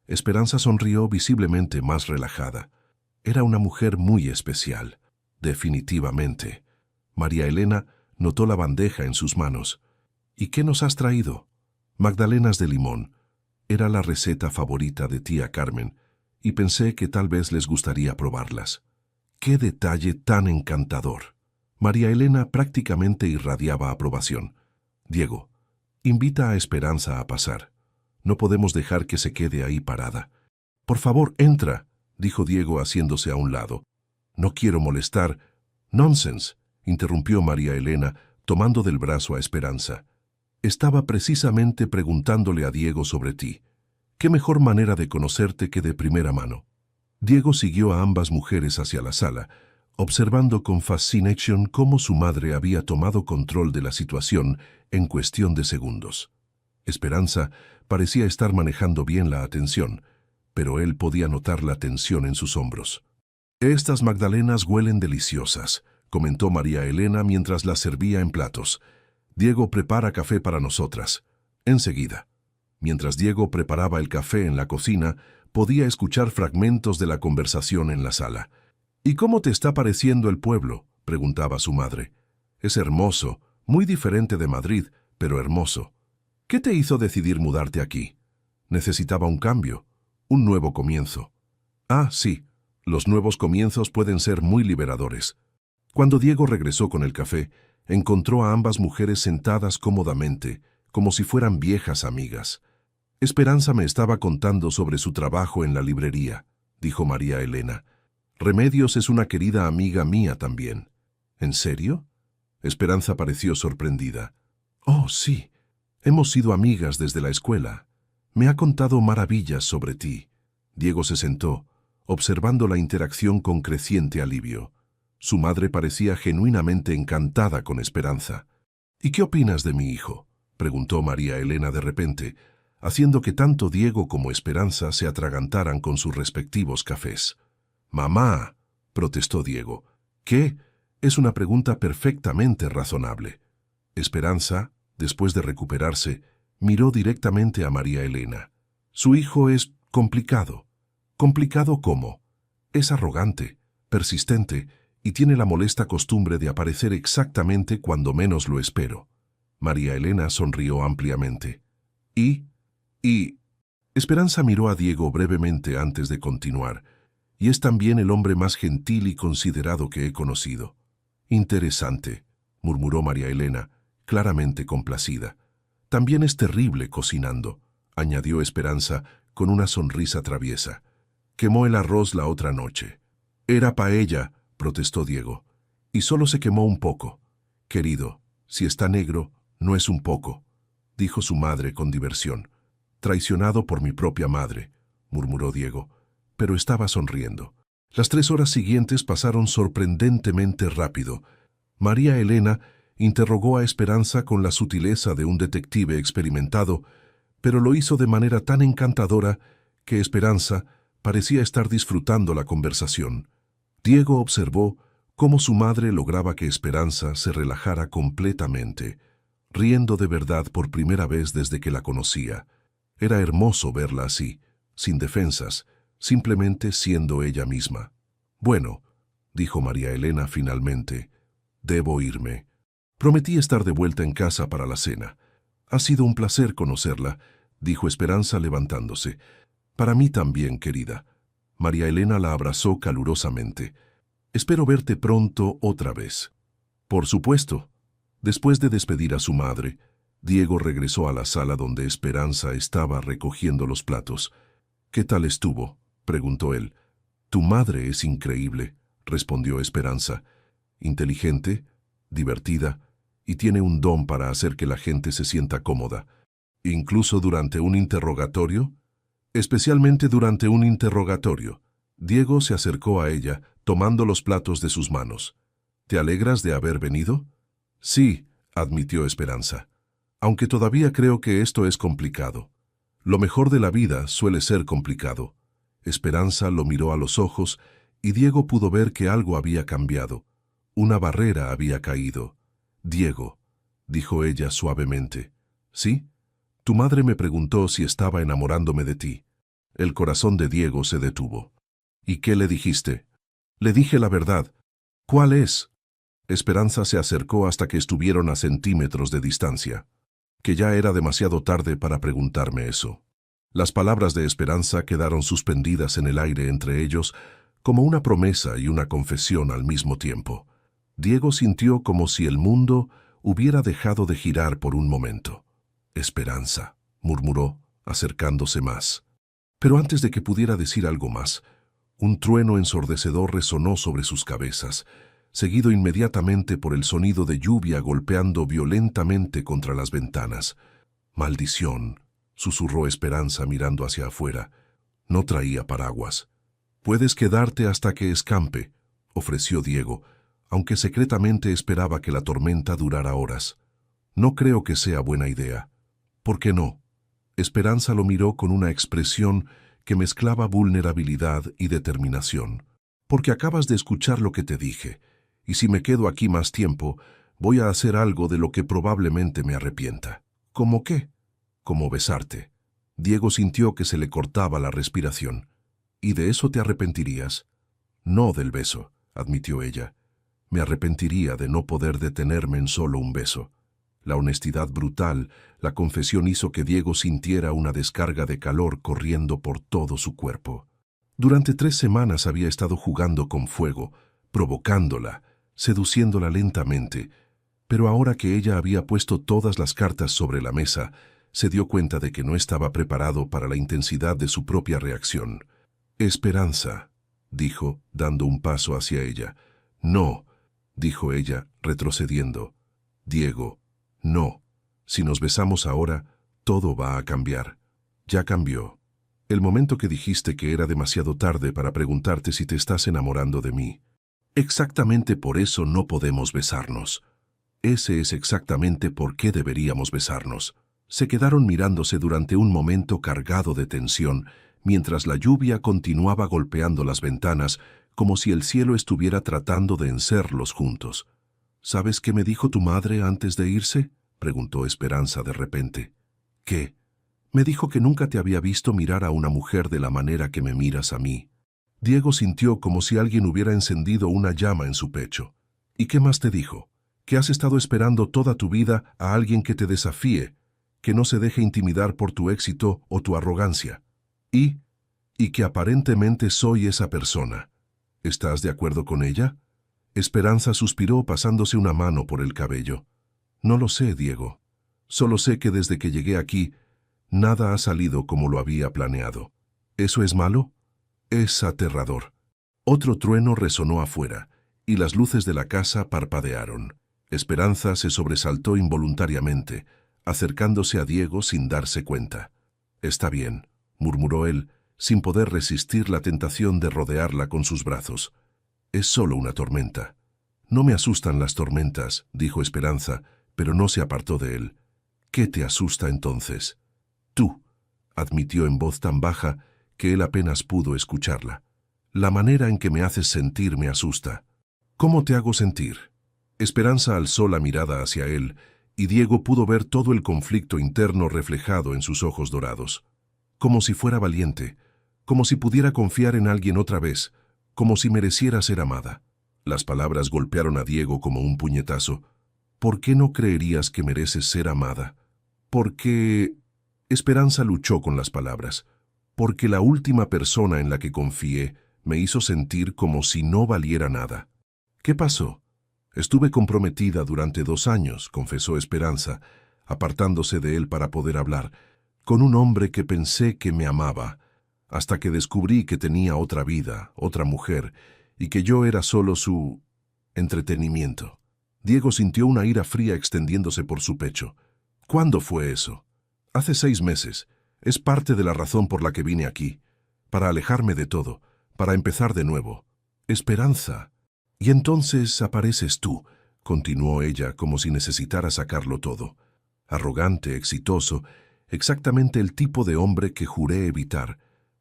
Speaker 1: Esperanza sonrió visiblemente más relajada. Era una mujer muy especial, definitivamente. María Elena notó la bandeja en sus manos. ¿Y qué nos has traído? Magdalenas de limón. Era la receta favorita de tía Carmen, y pensé que tal vez les gustaría probarlas. ¡Qué detalle tan encantador! María Elena prácticamente irradiaba aprobación. Diego, invita a Esperanza a pasar. No podemos dejar que se quede ahí parada. Por favor, entra, dijo Diego haciéndose a un lado. No quiero molestar. Nonsense, interrumpió María Elena, tomando del brazo a Esperanza. Estaba precisamente preguntándole a Diego sobre ti. ¿Qué mejor manera de conocerte que de primera mano? Diego siguió a ambas mujeres hacia la sala, observando con fascinación cómo su madre había tomado control de la situación en cuestión de segundos. Esperanza parecía estar manejando bien la atención, pero él podía notar la tensión en sus hombros. «Estas magdalenas huelen deliciosas», comentó María Elena mientras las servía en platos. «Diego prepara café para nosotras. Enseguida». Mientras Diego preparaba el café en la cocina, podía escuchar fragmentos de la conversación en la sala. «¿Y cómo te está pareciendo el pueblo?», preguntaba su madre. «Es hermoso, muy diferente de Madrid, pero hermoso. ¿Qué te hizo decidir mudarte aquí?». «Necesitaba un cambio, un nuevo comienzo». «Ah, sí, los nuevos comienzos pueden ser muy liberadores». Cuando Diego regresó con el café, encontró a ambas mujeres sentadas cómodamente, como si fueran viejas amigas. «Esperanza me estaba contando sobre su trabajo en la librería», dijo María Elena. «Remedios es una querida amiga mía también». «¿En serio?». Esperanza pareció sorprendida. «Oh, sí. Hemos sido amigas desde la escuela. Me ha contado maravillas sobre ti». Diego se sentó, observando la interacción con creciente alivio. Su madre parecía genuinamente encantada con Esperanza. «¿Y qué opinas de mi hijo?», preguntó María Elena de repente, haciendo que tanto Diego como Esperanza se atragantaran con sus respectivos cafés. «Mamá», protestó Diego. «¿Qué?». Es una pregunta perfectamente razonable. Esperanza, después de recuperarse, miró directamente a María Elena. «Su hijo es complicado». «¿Complicado cómo?». «Es arrogante, persistente, y tiene la molesta costumbre de aparecer exactamente cuando menos lo espero». María Elena sonrió ampliamente. «¿Y? Esperanza miró a Diego brevemente antes de continuar. «Y es también el hombre más gentil y considerado que he conocido». «Interesante», murmuró María Elena, claramente complacida. «También es terrible cocinando», añadió Esperanza con una sonrisa traviesa. «Quemó el arroz la otra noche». «Era paella», protestó Diego. «Y solo se quemó un poco». «Querido, si está negro, no es un poco», dijo su madre con diversión. «Traicionado por mi propia madre», murmuró Diego, pero estaba sonriendo. Las 3 horas siguientes pasaron sorprendentemente rápido. María Elena interrogó a Esperanza con la sutileza de un detective experimentado, pero lo hizo de manera tan encantadora que Esperanza parecía estar disfrutando la conversación. Diego observó cómo su madre lograba que Esperanza se relajara completamente, riendo de verdad por primera vez desde que la conocía. Era hermoso verla así, sin defensas, simplemente siendo ella misma. «Bueno», dijo María Elena finalmente, «debo irme. Prometí estar de vuelta en casa para la cena. Ha sido un placer conocerla», dijo Esperanza levantándose. «Para mí también, querida». María Elena la abrazó calurosamente. «Espero verte pronto otra vez». «Por supuesto». Después de despedir a su madre, Diego regresó a la sala donde Esperanza estaba recogiendo los platos. «¿Qué tal estuvo?», preguntó él. «Tu madre es increíble», respondió Esperanza. «Inteligente, divertida, y tiene un don para hacer que la gente se sienta cómoda. Incluso durante un interrogatorio». «Especialmente durante un interrogatorio». Diego se acercó a ella, tomando los platos de sus manos. «¿Te alegras de haber venido?». «Sí», admitió Esperanza. «Aunque todavía creo que esto es complicado. Lo mejor de la vida suele ser complicado». Esperanza lo miró a los ojos y Diego pudo ver que algo había cambiado. Una barrera había caído. «Diego», dijo ella suavemente. «¿Sí? Tu madre me preguntó si estaba enamorándome de ti». El corazón de Diego se detuvo. ¿Y qué le dijiste? Le dije la verdad. ¿Cuál es? Esperanza se acercó hasta que estuvieron a centímetros de distancia. Que ya era demasiado tarde para preguntarme eso. Las palabras de Esperanza quedaron suspendidas en el aire entre ellos, como una promesa y una confesión al mismo tiempo. Diego sintió como si el mundo hubiera dejado de girar por un momento. Esperanza, murmuró, acercándose más. Pero antes de que pudiera decir algo más, un trueno ensordecedor resonó sobre sus cabezas, seguido inmediatamente por el sonido de lluvia golpeando violentamente contra las ventanas. «Maldición», susurró Esperanza mirando hacia afuera. No traía paraguas. «Puedes quedarte hasta que escampe», ofreció Diego, aunque secretamente esperaba que la tormenta durara horas. «No creo que sea buena idea». «¿Por qué no?» Esperanza lo miró con una expresión que mezclaba vulnerabilidad y determinación. «Porque acabas de escuchar lo que te dije, y si me quedo aquí más tiempo, voy a hacer algo de lo que probablemente me arrepienta». «¿Cómo qué?» «Como besarte». Diego sintió que se le cortaba la respiración. «¿Y de eso te arrepentirías?» «No del beso», admitió ella. «Me arrepentiría de no poder detenerme en solo un beso». La honestidad brutal, la confesión hizo que Diego sintiera una descarga de calor corriendo por todo su cuerpo. Durante 3 semanas había estado jugando con fuego, provocándola, seduciéndola lentamente, pero ahora que ella había puesto todas las cartas sobre la mesa, se dio cuenta de que no estaba preparado para la intensidad de su propia reacción. «Esperanza», dijo, dando un paso hacia ella. «No», dijo ella, retrocediendo. «Diego, no. Si nos besamos ahora, todo va a cambiar». «Ya cambió. El momento que dijiste que era demasiado tarde para preguntarte si te estás enamorando de mí. Exactamente por eso no podemos besarnos. Ese es exactamente por qué deberíamos besarnos». Se quedaron mirándose durante un momento cargado de tensión, mientras la lluvia continuaba golpeando las ventanas, como si el cielo estuviera tratando de encerrarlos juntos. «¿Sabes qué me dijo tu madre antes de irse?», preguntó Esperanza de repente. «¿Qué?» «Me dijo que nunca te había visto mirar a una mujer de la manera que me miras a mí». Diego sintió como si alguien hubiera encendido una llama en su pecho. «¿Y qué más te dijo? Que has estado esperando toda tu vida a alguien que te desafíe, que no se deje intimidar por tu éxito o tu arrogancia. Y que aparentemente soy esa persona. ¿Estás de acuerdo con ella?» Esperanza suspiró pasándose una mano por el cabello. «No lo sé, Diego. Solo sé que desde que llegué aquí, nada ha salido como lo había planeado». «¿Eso es malo?» «Es aterrador». Otro trueno resonó afuera, y las luces de la casa parpadearon. Esperanza se sobresaltó involuntariamente, acercándose a Diego sin darse cuenta. «Está bien», murmuró él, sin poder resistir la tentación de rodearla con sus brazos. «Es solo una tormenta». «No me asustan las tormentas», dijo Esperanza, pero no se apartó de él. «¿Qué te asusta entonces?» «Tú», admitió en voz tan baja que él apenas pudo escucharla. «La manera en que me haces sentir me asusta». «¿Cómo te hago sentir?» Esperanza alzó la mirada hacia él, y Diego pudo ver todo el conflicto interno reflejado en sus ojos dorados. Como si fuera valiente, como si pudiera confiar en alguien otra vez, como si mereciera ser amada. Las palabras golpearon a Diego como un puñetazo. «¿Por qué no creerías que mereces ser amada?» «Porque...» Esperanza luchó con las palabras. «Porque la última persona en la que confié me hizo sentir como si no valiera nada». «¿Qué pasó?» «Estuve comprometida durante 2 años», confesó Esperanza, apartándose de él para poder hablar, «con un hombre que pensé que me amaba, hasta que descubrí que tenía otra vida, otra mujer, y que yo era solo su entretenimiento». Diego sintió una ira fría extendiéndose por su pecho. «¿Cuándo fue eso?» «Hace 6 meses. Es parte de la razón por la que vine aquí. Para alejarme de todo, para empezar de nuevo». «Esperanza». «Y entonces apareces tú», continuó ella como si necesitara sacarlo todo. Arrogante, exitoso, exactamente el tipo de hombre que juré evitar,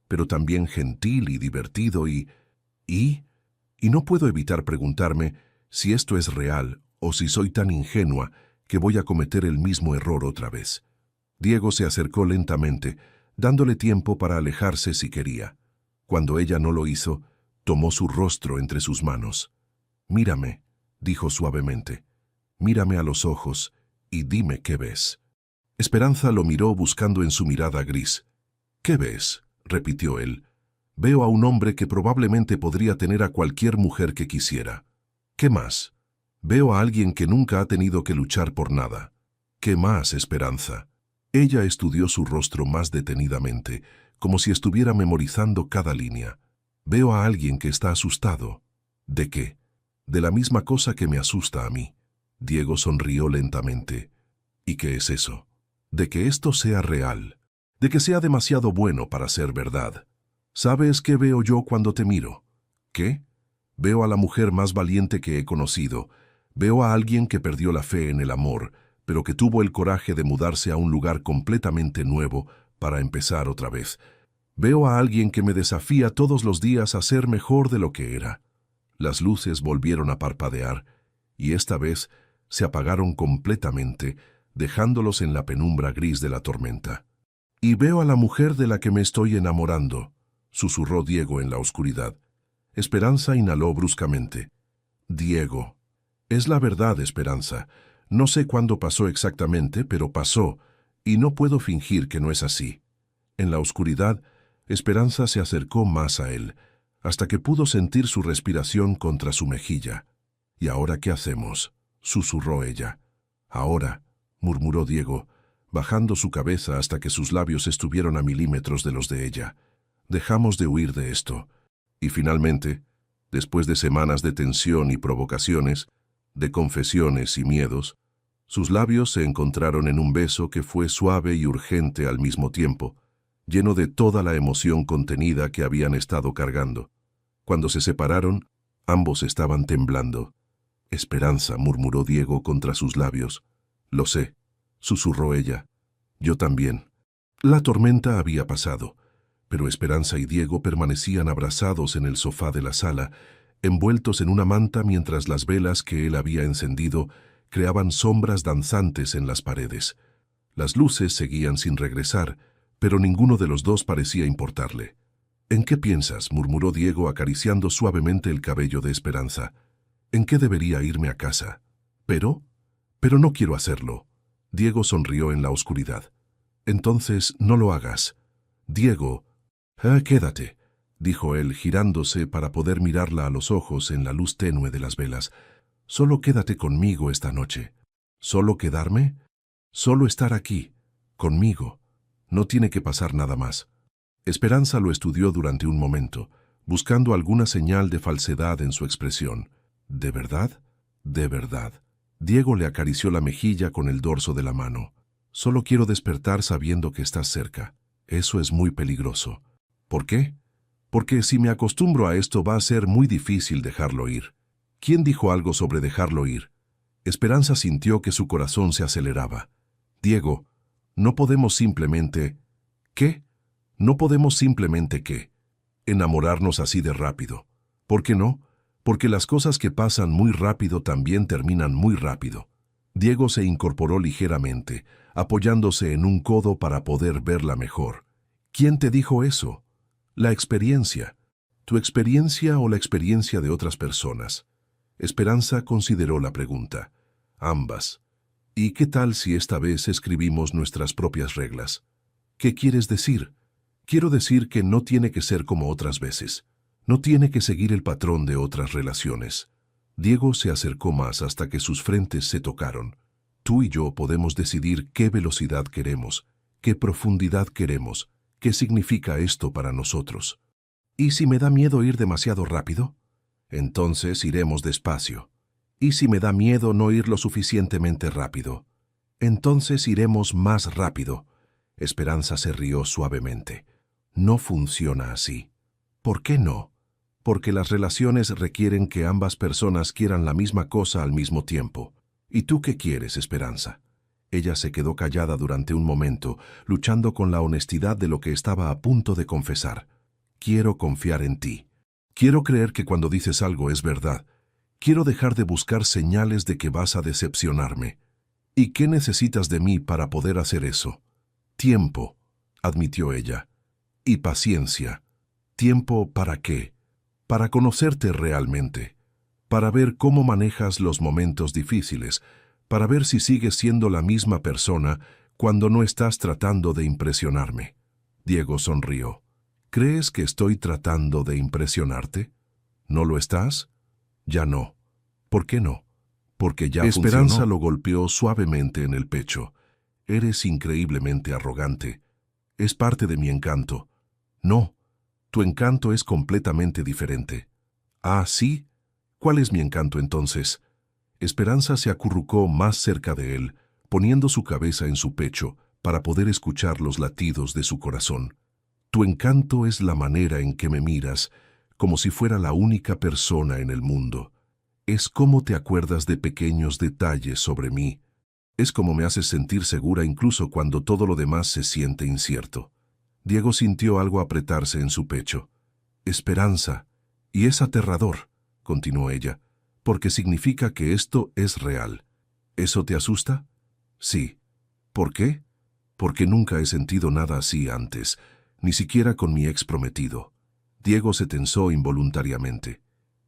Speaker 1: pero también gentil y divertido y no puedo evitar preguntarme si esto es real o si soy tan ingenua que voy a cometer el mismo error otra vez. Diego se acercó lentamente, dándole tiempo para alejarse si quería. Cuando ella no lo hizo, tomó su rostro entre sus manos. «Mírame», dijo suavemente. «Mírame a los ojos y dime qué ves». Esperanza lo miró buscando en su mirada gris. «¿Qué ves?», repitió él. «Veo a un hombre que probablemente podría tener a cualquier mujer que quisiera». «¿Qué más?». «Veo a alguien que nunca ha tenido que luchar por nada». «¿Qué más, Esperanza?». Ella estudió su rostro más detenidamente, como si estuviera memorizando cada línea. «Veo a alguien que está asustado». «¿De qué?». «De la misma cosa que me asusta a mí». Diego sonrió lentamente. «¿Y qué es eso?». «De que esto sea real. De que sea demasiado bueno para ser verdad. ¿Sabes qué veo yo cuando te miro?». «¿Qué?». «Veo a la mujer más valiente que he conocido. Veo a alguien que perdió la fe en el amor, pero que tuvo el coraje de mudarse a un lugar completamente nuevo para empezar otra vez. Veo a alguien que me desafía todos los días a ser mejor de lo que era». Las luces volvieron a parpadear, y esta vez se apagaron completamente, dejándolos en la penumbra gris de la tormenta. «Y veo a la mujer de la que me estoy enamorando», susurró Diego en la oscuridad. Esperanza inhaló bruscamente. «Diego». «Es la verdad, Esperanza. No sé cuándo pasó exactamente, pero pasó, y no puedo fingir que no es así». En la oscuridad, Esperanza se acercó más a él, hasta que pudo sentir su respiración contra su mejilla. «¿Y ahora qué hacemos?», susurró ella. «Ahora», murmuró Diego, bajando su cabeza hasta que sus labios estuvieron a milímetros de los de ella. «Dejamos de huir de esto». Y finalmente, después de semanas de tensión y provocaciones, de confesiones y miedos, sus labios se encontraron en un beso que fue suave y urgente al mismo tiempo, lleno de toda la emoción contenida que habían estado cargando. Cuando se separaron, ambos estaban temblando. «Esperanza», murmuró Diego contra sus labios. «Lo sé», susurró ella. «Yo también». La tormenta había pasado, pero Esperanza y Diego permanecían abrazados en el sofá de la sala, envueltos en una manta mientras las velas que él había encendido creaban sombras danzantes en las paredes. Las luces seguían sin regresar, pero ninguno de los dos parecía importarle. «¿En qué piensas?», murmuró Diego acariciando suavemente el cabello de Esperanza. «¿En qué debería irme a casa?». «Pero no quiero hacerlo». Diego sonrió en la oscuridad. «Entonces no lo hagas». «Diego». «Quédate», dijo él, girándose para poder mirarla a los ojos en la luz tenue de las velas. «Solo quédate conmigo esta noche». «¿Solo quedarme?». «Solo estar aquí, conmigo. No tiene que pasar nada más». Esperanza lo estudió durante un momento, buscando alguna señal de falsedad en su expresión. «¿De verdad?». «De verdad». Diego le acarició la mejilla con el dorso de la mano. «Solo quiero despertar sabiendo que estás cerca. Eso es muy peligroso». «¿Por qué?». «Porque si me acostumbro a esto va a ser muy difícil dejarlo ir». «¿Quién dijo algo sobre dejarlo ir?». Esperanza sintió que su corazón se aceleraba. «Diego, no podemos simplemente…». «¿Qué?». «No podemos simplemente ¿qué?». «Enamorarnos así de rápido». «¿Por qué no?». «Porque las cosas que pasan muy rápido también terminan muy rápido». Diego se incorporó ligeramente, apoyándose en un codo para poder verla mejor. «¿Quién te dijo eso?». «La experiencia». «¿Tu experiencia o la experiencia de otras personas?». Esperanza consideró la pregunta. «Ambas». «¿Y qué tal si esta vez escribimos nuestras propias reglas?». «¿Qué quieres decir?». «Quiero decir que no tiene que ser como otras veces. No tiene que seguir el patrón de otras relaciones». Diego se acercó más hasta que sus frentes se tocaron. «Tú y yo podemos decidir qué velocidad queremos, qué profundidad queremos, qué significa esto para nosotros». «¿Y si me da miedo ir demasiado rápido?». «Entonces iremos despacio». «¿Y si me da miedo no ir lo suficientemente rápido?». «Entonces iremos más rápido». Esperanza se rió suavemente. «No funciona así». «¿Por qué no?». «Porque las relaciones requieren que ambas personas quieran la misma cosa al mismo tiempo». «¿Y tú qué quieres, Esperanza?». Ella se quedó callada durante un momento, luchando con la honestidad de lo que estaba a punto de confesar. «Quiero confiar en ti. Quiero creer que cuando dices algo es verdad. Quiero dejar de buscar señales de que vas a decepcionarme». «¿Y qué necesitas de mí para poder hacer eso?». «Tiempo». admitió ella. Y paciencia. ¿Tiempo para qué? Para conocerte realmente, para ver cómo manejas los momentos difíciles, para ver si sigues siendo la misma persona cuando no estás tratando de impresionarme. Diego sonrió. ¿Crees que estoy tratando de impresionarte? ¿No lo estás? Ya no. ¿Por qué no? Porque ya Esperanza funcionó. Lo golpeó suavemente en el pecho. Eres increíblemente arrogante. Es parte de mi encanto. No, tu encanto es completamente diferente. Ah, ¿sí? ¿Cuál es mi encanto entonces? Esperanza se acurrucó más cerca de él, poniendo su cabeza en su pecho para poder escuchar los latidos de su corazón. Tu encanto es la manera en que me miras, como si fuera la única persona en el mundo. Es cómo te acuerdas de pequeños detalles sobre mí. Es como me haces sentir segura incluso cuando todo lo demás se siente incierto. Diego sintió algo apretarse en su pecho. Esperanza. Y es aterrador, continuó ella, porque significa que esto es real. ¿Eso te asusta? Sí. ¿Por qué? Porque nunca he sentido nada así antes, ni siquiera con mi ex prometido. Diego se tensó involuntariamente.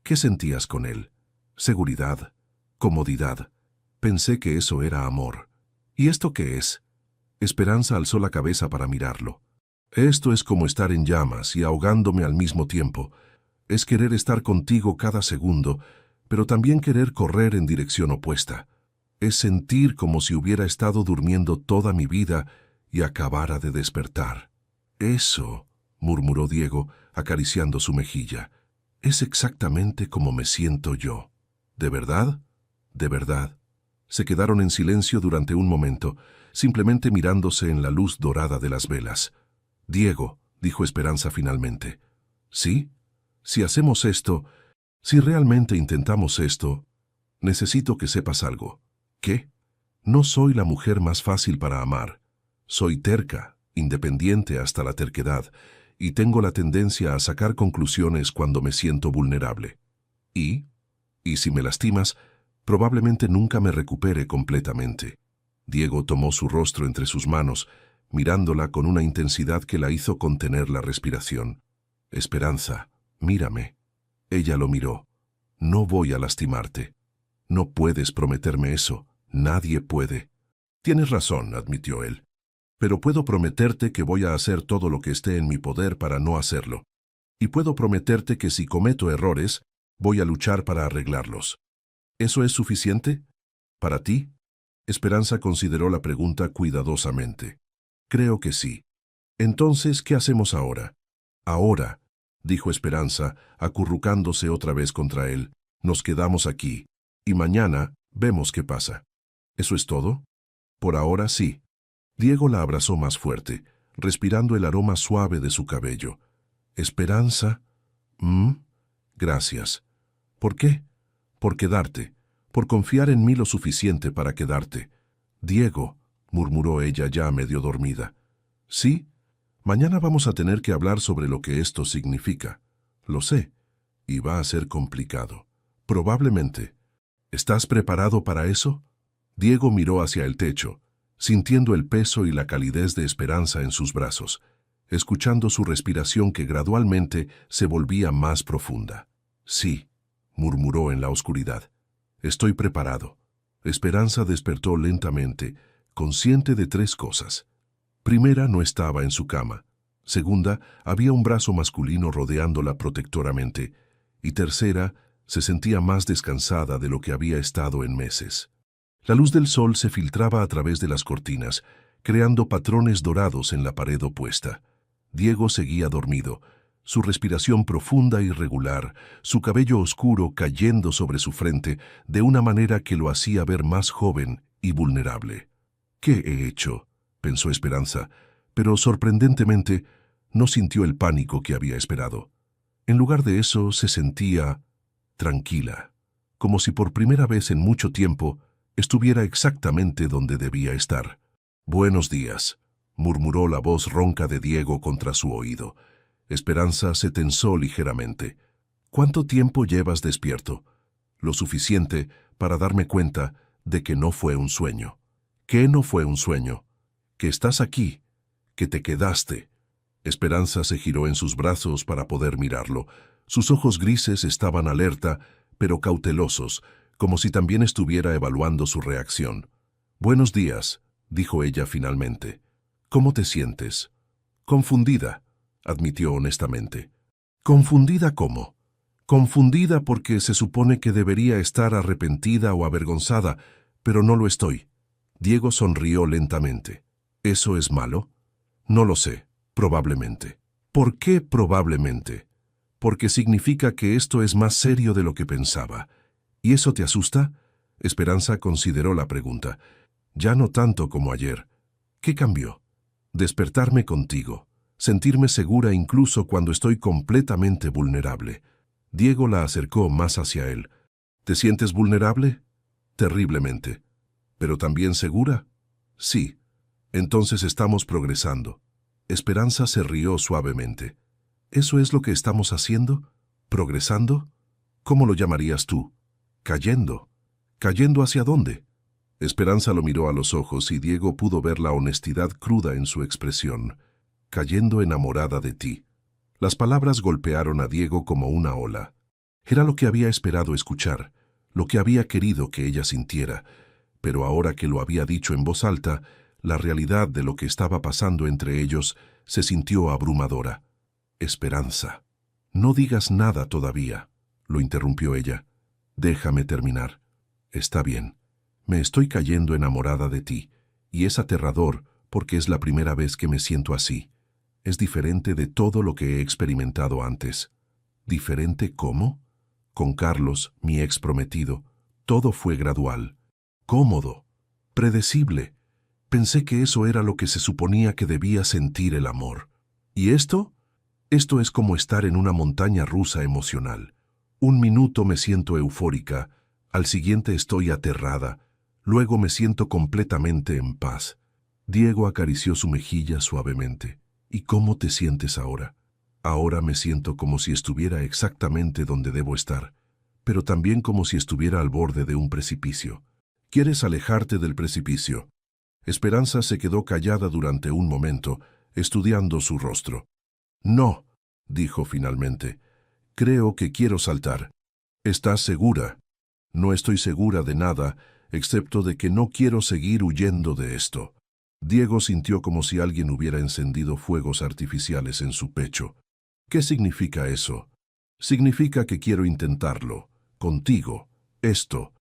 Speaker 1: ¿Qué sentías con él? Seguridad, comodidad. Pensé que eso era amor. ¿Y esto qué es? Esperanza alzó la cabeza para mirarlo. Esto es como estar en llamas y ahogándome al mismo tiempo. Es querer estar contigo cada segundo, pero también querer correr en dirección opuesta. Es sentir como si hubiera estado durmiendo toda mi vida y acabara de despertar. Eso, murmuró Diego, acariciando su mejilla, es exactamente como me siento yo. ¿De verdad? De verdad. Se quedaron en silencio durante un momento, simplemente mirándose en la luz dorada de las velas. Diego, dijo Esperanza finalmente. ¿Sí? Si hacemos esto, si realmente intentamos esto, necesito que sepas algo. ¿Qué? No soy la mujer más fácil para amar. Soy terca, independiente hasta la terquedad, y tengo la tendencia a sacar conclusiones cuando me siento vulnerable. Y si me lastimas, probablemente nunca me recupere completamente. Diego tomó su rostro entre sus manos, mirándola con una intensidad que la hizo contener la respiración. Esperanza, mírame. Ella lo miró. No voy a lastimarte. No puedes prometerme eso. Nadie puede. Tienes razón, admitió él. Pero puedo prometerte que voy a hacer todo lo que esté en mi poder para no hacerlo. Y puedo prometerte que si cometo errores, voy a luchar para arreglarlos. ¿Eso es suficiente? ¿Para ti? Esperanza consideró la pregunta cuidadosamente. Creo que sí. Entonces, ¿qué hacemos ahora? Ahora, dijo Esperanza, acurrucándose otra vez contra él, nos quedamos aquí, y mañana vemos qué pasa. ¿Eso es todo? Por ahora sí. Diego la abrazó más fuerte, respirando el aroma suave de su cabello. Esperanza. Gracias. ¿Por qué? Por quedarte, por confiar en mí lo suficiente para quedarte. Diego, murmuró ella ya medio dormida. Sí, mañana vamos a tener que hablar sobre lo que esto significa. Lo sé, y va a ser complicado. Probablemente. ¿Estás preparado para eso? Diego miró hacia el techo, sintiendo el peso y la calidez de Esperanza en sus brazos, escuchando su respiración que gradualmente se volvía más profunda. Sí, murmuró en la oscuridad. Estoy preparado. Esperanza despertó lentamente, consciente de tres cosas. Primera, no estaba en su cama. Segunda, había un brazo masculino rodeándola protectoramente. Y tercera, se sentía más descansada de lo que había estado en meses. La luz del sol se filtraba a través de las cortinas, creando patrones dorados en la pared opuesta. Diego seguía dormido, su respiración profunda y regular, su cabello oscuro cayendo sobre su frente de una manera que lo hacía ver más joven y vulnerable. ¿Qué he hecho?, pensó Esperanza, pero sorprendentemente no sintió el pánico que había esperado. En lugar de eso se sentía tranquila, como si por primera vez en mucho tiempo estuviera exactamente donde debía estar. «Buenos días», murmuró la voz ronca de Diego contra su oído. Esperanza se tensó ligeramente. «¿Cuánto tiempo llevas despierto?» «Lo suficiente para darme cuenta de que no fue un sueño». «¿Qué no fue un sueño?» «Que estás aquí, que te quedaste. Esperanza se giró en sus brazos para poder mirarlo. Sus ojos grises estaban alerta, pero cautelosos, como si también estuviera evaluando su reacción. «Buenos días», dijo ella finalmente. «¿Cómo te sientes?» «Confundida», admitió honestamente. «¿Confundida cómo?» «Confundida porque se supone que debería estar arrepentida o avergonzada, pero no lo estoy». Diego sonrió lentamente. ¿Eso es malo? No lo sé, probablemente. ¿Por qué probablemente? Porque significa que esto es más serio de lo que pensaba. ¿Y eso te asusta? Esperanza consideró la pregunta. Ya no tanto como ayer. ¿Qué cambió? Despertarme contigo. Sentirme segura incluso cuando estoy completamente vulnerable. Diego la acercó más hacia él. ¿Te sientes vulnerable? Terriblemente. ¿Pero también segura? Sí. Entonces estamos progresando. Esperanza se rió suavemente. ¿Eso es lo que estamos haciendo? ¿Progresando? ¿Cómo lo llamarías tú? Cayendo. ¿Cayendo hacia dónde? Esperanza lo miró a los ojos y Diego pudo ver la honestidad cruda en su expresión. Cayendo enamorada de ti. Las palabras golpearon a Diego como una ola. Era lo que había esperado escuchar, lo que había querido que ella sintiera, pero ahora que lo había dicho en voz alta, la realidad de lo que estaba pasando entre ellos se sintió abrumadora. Esperanza. No digas nada todavía, lo interrumpió ella. Déjame terminar. Está bien. Me estoy cayendo enamorada de ti, y es aterrador porque es la primera vez que me siento así. Es diferente de todo lo que he experimentado antes. ¿Diferente cómo? Con Carlos, mi ex prometido, todo fue gradual, cómodo, predecible. Pensé que eso era lo que se suponía que debía sentir el amor. ¿Y esto? Esto es como estar en una montaña rusa emocional. Un minuto me siento eufórica, al siguiente estoy aterrada, luego me siento completamente en paz. Diego acarició su mejilla suavemente. ¿Y cómo te sientes ahora? Ahora me siento como si estuviera exactamente donde debo estar, pero también como si estuviera al borde de un precipicio. ¿Quieres alejarte del precipicio? Esperanza se quedó callada durante un momento, estudiando su rostro. No, dijo finalmente. Creo que quiero saltar. ¿Estás segura? No estoy segura de nada, excepto de que no quiero seguir huyendo de esto. Diego sintió como si alguien hubiera encendido fuegos artificiales en su pecho. ¿Qué significa eso? Significa que quiero intentarlo. Contigo. Esto.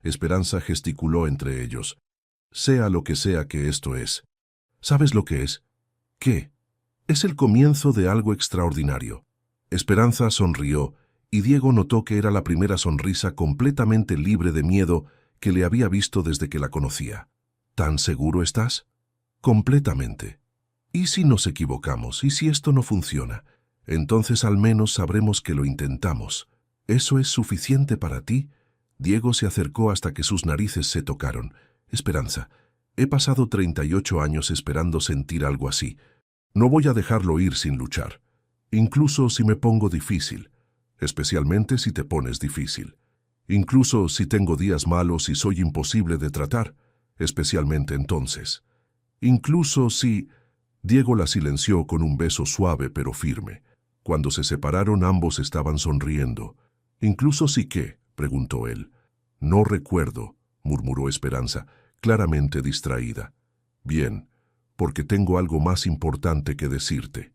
Speaker 1: Esperanza gesticuló entre ellos. Sea lo que sea que esto es. ¿Sabes lo que es? ¿Qué? Es el comienzo de algo extraordinario. Esperanza sonrió, y Diego notó que era la primera sonrisa completamente libre de miedo que le había visto desde que la conocía. ¿Tan seguro estás? Completamente. ¿Y si nos equivocamos? ¿Y si esto no funciona? Entonces al menos sabremos que lo intentamos. ¿Eso es suficiente para ti? Diego se acercó hasta que sus narices se tocaron. Esperanza, he pasado 38 años esperando sentir algo así. No voy a dejarlo ir sin luchar. Incluso si me pongo difícil. Especialmente si te pones difícil. Incluso si tengo días malos y soy imposible de tratar. Especialmente entonces. Incluso si... Diego la silenció con un beso suave pero firme. Cuando se separaron ambos estaban sonriendo. «¿Incluso si qué?», preguntó él. «No recuerdo», murmuró Esperanza, claramente distraída. «Bien, porque tengo algo más importante que decirte».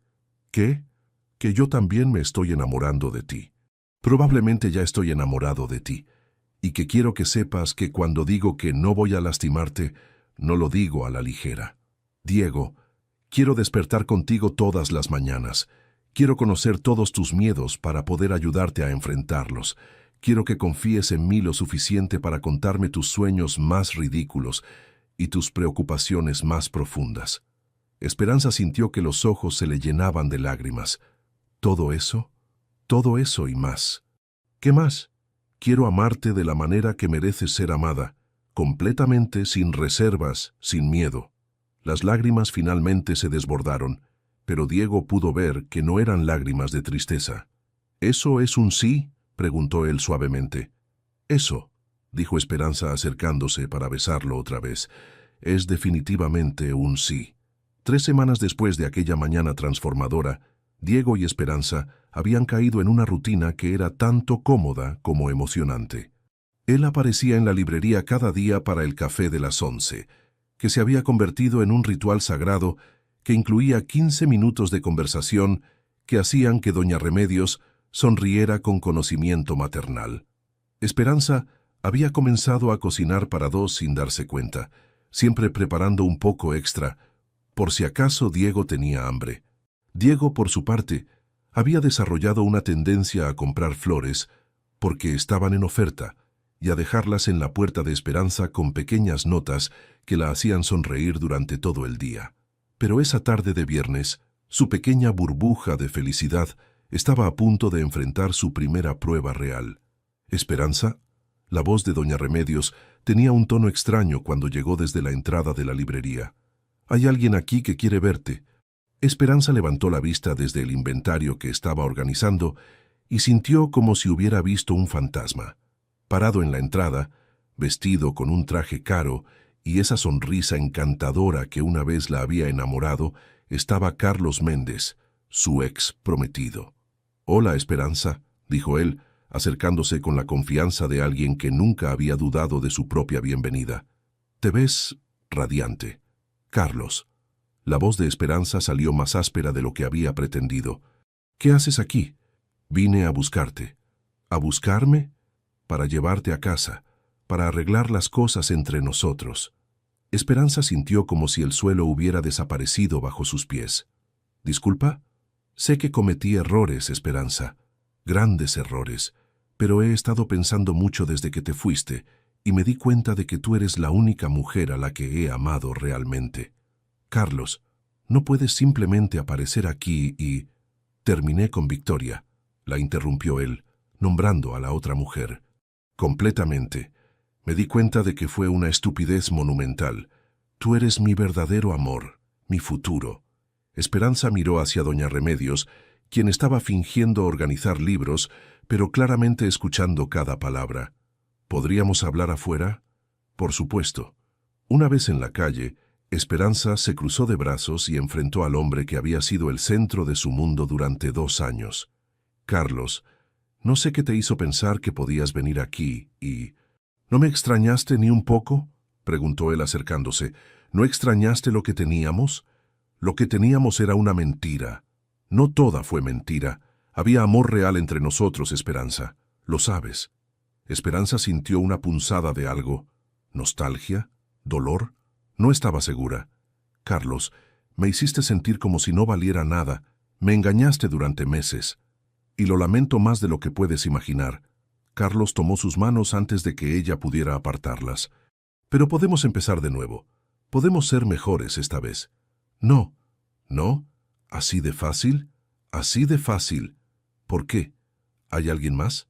Speaker 1: «¿Qué?» «Que yo también me estoy enamorando de ti. Probablemente ya estoy enamorado de ti. Y que quiero que sepas que cuando digo que no voy a lastimarte, no lo digo a la ligera. Diego, quiero despertar contigo todas las mañanas. Quiero conocer todos tus miedos para poder ayudarte a enfrentarlos. Quiero que confíes en mí lo suficiente para contarme tus sueños más ridículos y tus preocupaciones más profundas». Esperanza sintió que los ojos se le llenaban de lágrimas. ¿Todo eso? Todo eso y más. ¿Qué más? Quiero amarte de la manera que mereces ser amada, completamente, sin reservas, sin miedo. Las lágrimas finalmente se desbordaron, pero Diego pudo ver que no eran lágrimas de tristeza. ¿Eso es un sí?, preguntó él suavemente. «Eso», dijo Esperanza acercándose para besarlo otra vez, «es definitivamente un sí». 3 semanas después de aquella mañana transformadora, Diego y Esperanza habían caído en una rutina que era tanto cómoda como emocionante. Él aparecía en la librería cada día para el café de las 11, que se había convertido en un ritual sagrado que incluía 15 minutos de conversación que hacían que doña Remedios sonriera con conocimiento maternal. Esperanza había comenzado a cocinar para 2 sin darse cuenta, siempre preparando un poco extra, por si acaso Diego tenía hambre. Diego, por su parte, había desarrollado una tendencia a comprar flores porque estaban en oferta y a dejarlas en la puerta de Esperanza con pequeñas notas que la hacían sonreír durante todo el día. Pero esa tarde de viernes, su pequeña burbuja de felicidad estaba a punto de enfrentar su primera prueba real. Esperanza, la voz de doña Remedios, tenía un tono extraño cuando llegó desde la entrada de la librería. «Hay alguien aquí que quiere verte». Esperanza levantó la vista desde el inventario que estaba organizando y sintió como si hubiera visto un fantasma. Parado en la entrada, vestido con un traje caro y esa sonrisa encantadora que una vez la había enamorado, estaba Carlos Méndez, su ex prometido. «Hola, Esperanza», dijo él, acercándose con la confianza de alguien que nunca había dudado de su propia bienvenida. «Te ves radiante». «Carlos». La voz de Esperanza salió más áspera de lo que había pretendido. «¿Qué haces aquí?» «Vine a buscarte». «¿A buscarme?» «Para llevarte a casa, para arreglar las cosas entre nosotros». Esperanza sintió como si el suelo hubiera desaparecido bajo sus pies. «¿Disculpa?» «Sé que cometí errores, Esperanza, grandes errores, pero he estado pensando mucho desde que te fuiste y me di cuenta de que tú eres la única mujer a la que he amado realmente. Carlos, no puedes simplemente aparecer aquí y...» «Terminé con Victoria», la interrumpió él, nombrando a la otra mujer. «Completamente. Me di cuenta de que fue una estupidez monumental. Tú eres mi verdadero amor, mi futuro». Esperanza miró hacia doña Remedios, quien estaba fingiendo organizar libros, pero claramente escuchando cada palabra. «¿Podríamos hablar afuera?» «Por supuesto». Una vez en la calle, Esperanza se cruzó de brazos y enfrentó al hombre que había sido el centro de su mundo durante 2 años. «Carlos, no sé qué te hizo pensar que podías venir aquí y...» «¿No me extrañaste ni un poco?», preguntó él acercándose. «¿No extrañaste lo que teníamos?» «Lo que teníamos era una mentira. No toda fue mentira. Había amor real entre nosotros, Esperanza. Lo sabes». Esperanza sintió una punzada de algo. ¿Nostalgia? ¿Dolor? No estaba segura. «Carlos, me hiciste sentir como si no valiera nada. Me engañaste durante meses. Y lo lamento más de lo que puedes imaginar». Carlos tomó sus manos antes de que ella pudiera apartarlas. «Pero podemos empezar de nuevo. Podemos ser mejores esta vez». «No». «¿No? ¿Así de fácil? ¿Así de fácil? ¿Por qué? ¿Hay alguien más?»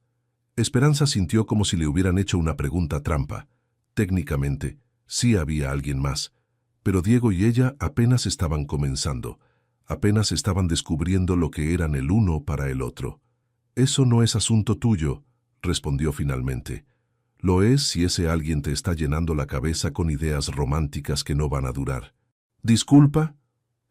Speaker 1: Esperanza sintió como si le hubieran hecho una pregunta trampa. Técnicamente, sí había alguien más, pero Diego y ella apenas estaban comenzando, apenas estaban descubriendo lo que eran el uno para el otro. «Eso no es asunto tuyo», respondió finalmente. «Lo es si ese alguien te está llenando la cabeza con ideas románticas que no van a durar». «¿Disculpa?»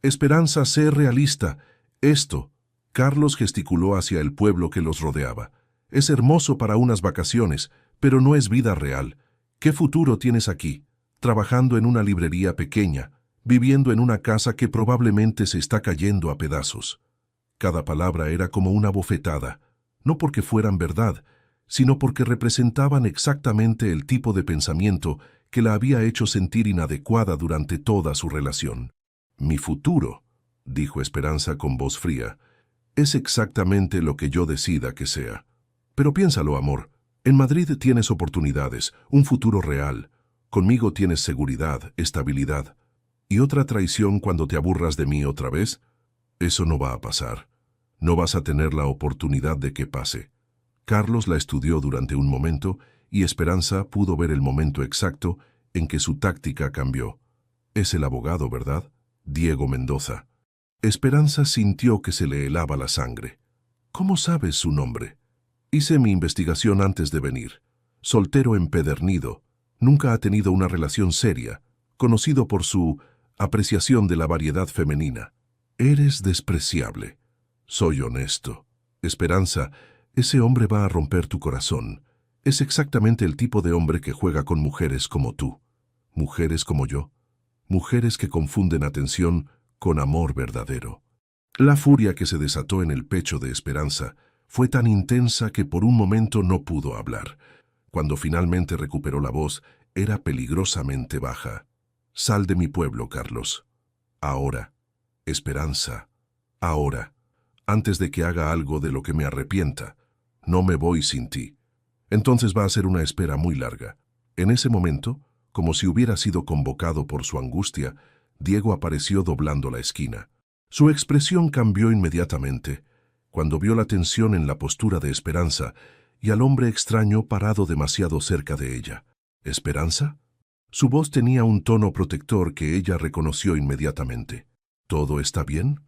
Speaker 1: «Esperanza, sé realista. Esto», Carlos gesticuló hacia el pueblo que los rodeaba, «es hermoso para unas vacaciones, pero no es vida real. ¿Qué futuro tienes aquí? Trabajando en una librería pequeña, viviendo en una casa que probablemente se está cayendo a pedazos». Cada palabra era como una bofetada, no porque fueran verdad, sino porque representaban exactamente el tipo de pensamiento que la había hecho sentir inadecuada durante toda su relación. «Mi futuro», dijo Esperanza con voz fría, «es exactamente lo que yo decida que sea. Pero piénsalo, amor. En Madrid tienes oportunidades, un futuro real. Conmigo tienes seguridad, estabilidad. ¿Y otra traición cuando te aburras de mí otra vez? Eso no va a pasar. No vas a tener la oportunidad de que pase». Carlos la estudió durante un momento y Esperanza pudo ver el momento exacto en que su táctica cambió. «Es el abogado, ¿verdad? Diego Mendoza». Esperanza sintió que se le helaba la sangre. «¿Cómo sabes su nombre?» «Hice mi investigación antes de venir. Soltero empedernido. Nunca ha tenido una relación seria. Conocido por su apreciación de la variedad femenina. Eres despreciable. Soy honesto. Esperanza, ese hombre va a romper tu corazón. Es exactamente el tipo de hombre que juega con mujeres como tú. Mujeres como yo. Mujeres que confunden atención con amor verdadero. La furia que se desató en el pecho de Esperanza fue tan intensa que por un momento no pudo hablar. Cuando finalmente recuperó la voz, era peligrosamente baja. Sal de mi pueblo, Carlos. Ahora. Esperanza. Ahora. Antes de que haga algo de lo que me arrepienta. No me voy sin ti. Entonces va a ser una espera muy larga. En ese momento, como si hubiera sido convocado por su angustia, Diego apareció doblando la esquina. Su expresión cambió inmediatamente cuando vio la tensión en la postura de Esperanza y al hombre extraño parado demasiado cerca de ella. ¿Esperanza? Su voz tenía un tono protector que ella reconoció inmediatamente. ¿Todo está bien?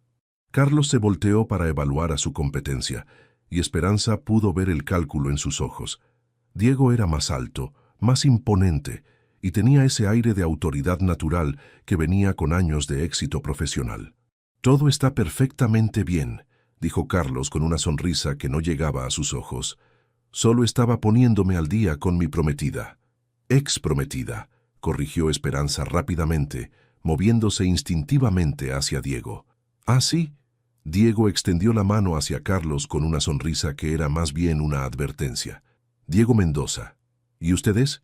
Speaker 1: Carlos se volteó para evaluar a su competencia, y Esperanza pudo ver el cálculo en sus ojos. Diego era más alto, más imponente, y tenía ese aire de autoridad natural que venía con años de éxito profesional. «Todo está perfectamente bien», dijo Carlos con una sonrisa que no llegaba a sus ojos. «Solo estaba poniéndome al día con mi prometida». «Ex prometida», corrigió Esperanza rápidamente, moviéndose instintivamente hacia Diego. «¿Ah, sí?» Diego extendió la mano hacia Carlos con una sonrisa que era más bien una advertencia. «Diego Mendoza. ¿Y usted es?»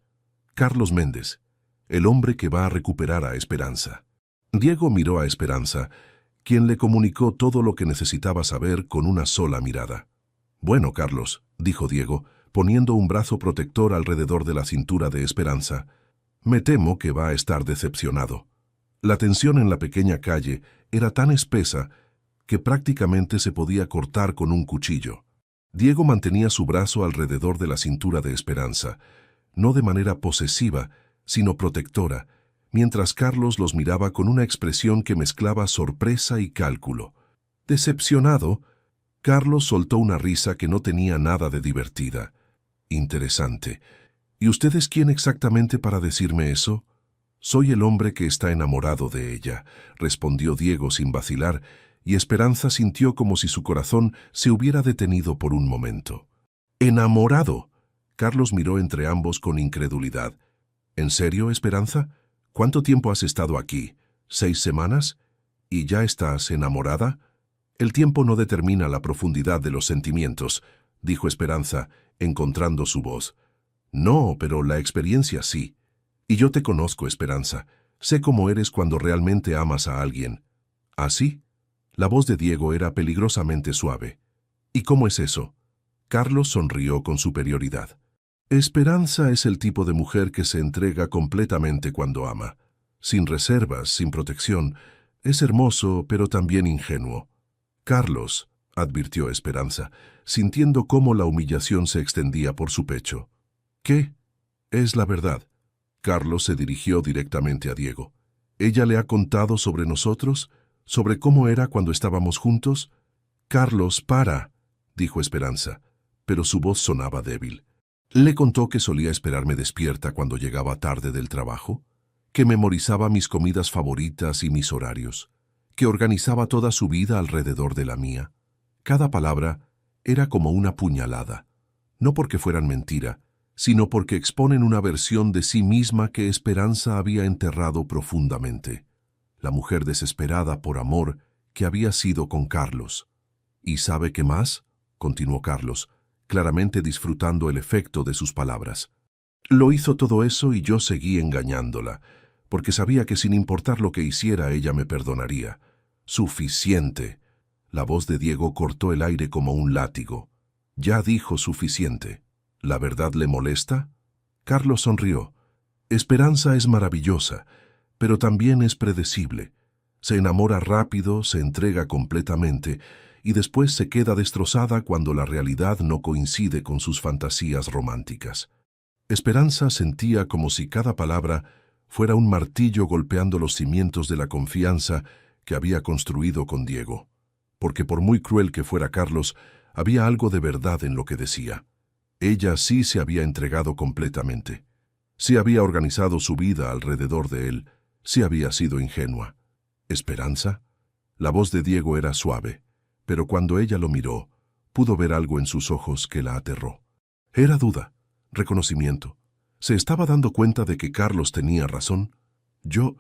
Speaker 1: «Carlos Méndez, el hombre que va a recuperar a Esperanza». Diego miró a Esperanza, quien le comunicó todo lo que necesitaba saber con una sola mirada. «Bueno, Carlos», dijo Diego, poniendo un brazo protector alrededor de la cintura de Esperanza, «me temo que va a estar decepcionado». La tensión en la pequeña calle era tan espesa que prácticamente se podía cortar con un cuchillo. Diego mantenía su brazo alrededor de la cintura de Esperanza, no de manera posesiva, sino protectora, mientras Carlos los miraba con una expresión que mezclaba sorpresa y cálculo. Decepcionado, Carlos soltó una risa que no tenía nada de divertida. «Interesante. ¿Y usted es quién exactamente para decirme eso?» «Soy el hombre que está enamorado de ella», respondió Diego sin vacilar, y Esperanza sintió como si su corazón se hubiera detenido por un momento. «¿Enamorado?» Carlos miró entre ambos con incredulidad. «¿En serio, Esperanza? ¿Cuánto tiempo has estado aquí? ¿6 semanas? ¿Y ya estás enamorada?» «El tiempo no determina la profundidad de los sentimientos», dijo Esperanza, encontrando su voz. «No, pero la experiencia sí. Y yo te conozco, Esperanza. Sé cómo eres cuando realmente amas a alguien». «¿Ah, sí?» La voz de Diego era peligrosamente suave. «¿Y cómo es eso?» Carlos sonrió con superioridad. «Esperanza es el tipo de mujer que se entrega completamente cuando ama. Sin reservas, sin protección. Es hermoso, pero también ingenuo». «Carlos», advirtió Esperanza, sintiendo cómo la humillación se extendía por su pecho. «¿Qué? Es la verdad». Carlos se dirigió directamente a Diego. «¿Ella le ha contado sobre nosotros? ¿Sobre cómo era cuando estábamos juntos?» «Carlos, para», dijo Esperanza, pero su voz sonaba débil. «¿Le contó que solía esperarme despierta cuando llegaba tarde del trabajo? ¿Que memorizaba mis comidas favoritas y mis horarios? ¿Que organizaba toda su vida alrededor de la mía?» Cada palabra era como una puñalada, no porque fueran mentira, sino porque exponen una versión de sí misma que Esperanza había enterrado profundamente. La mujer desesperada por amor que había sido con Carlos. «¿Y sabe qué más?», continuó Carlos, claramente disfrutando el efecto de sus palabras. «Lo hizo todo eso y yo seguí engañándola, porque sabía que sin importar lo que hiciera ella me perdonaría. Suficiente». La voz de Diego cortó el aire como un látigo. «Ya dijo suficiente. ¿La verdad le molesta?» Carlos sonrió. «Esperanza es maravillosa, pero también es predecible. Se enamora rápido, se entrega completamente, y después se queda destrozada cuando la realidad no coincide con sus fantasías románticas». Esperanza sentía como si cada palabra fuera un martillo golpeando los cimientos de la confianza que había construido con Diego. Porque por muy cruel que fuera Carlos, había algo de verdad en lo que decía. Ella sí se había entregado completamente. Sí había organizado su vida alrededor de él, Si había sido ingenua. ¿Esperanza? La voz de Diego era suave, pero cuando ella lo miró, pudo ver algo en sus ojos que la aterró. Era duda, reconocimiento. ¿Se estaba dando cuenta de que Carlos tenía razón? Yo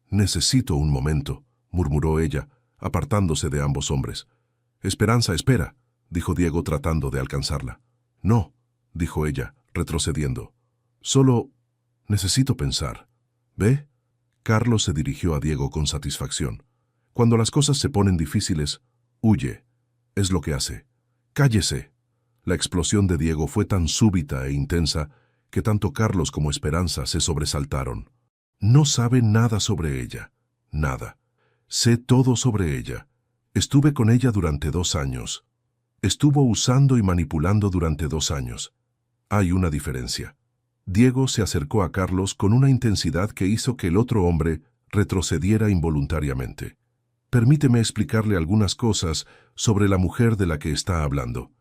Speaker 1: necesito un momento, murmuró ella, apartándose de ambos hombres. Esperanza, espera, dijo Diego tratando de alcanzarla. No, dijo ella, retrocediendo. Solo necesito pensar. ¿Ve? Carlos se dirigió a Diego con satisfacción. Cuando las cosas se ponen difíciles, huye. Es lo que hace. ¡Cállese! La explosión de Diego fue tan súbita e intensa que tanto Carlos como Esperanza se sobresaltaron. No sabe nada sobre ella. Nada. Sé todo sobre ella. Estuve con ella durante 2 años. Estuvo usando y manipulando durante 2 años. Hay una diferencia. Diego se acercó a Carlos con una intensidad que hizo que el otro hombre retrocediera involuntariamente. Permíteme explicarle algunas cosas sobre la mujer de la que está hablando.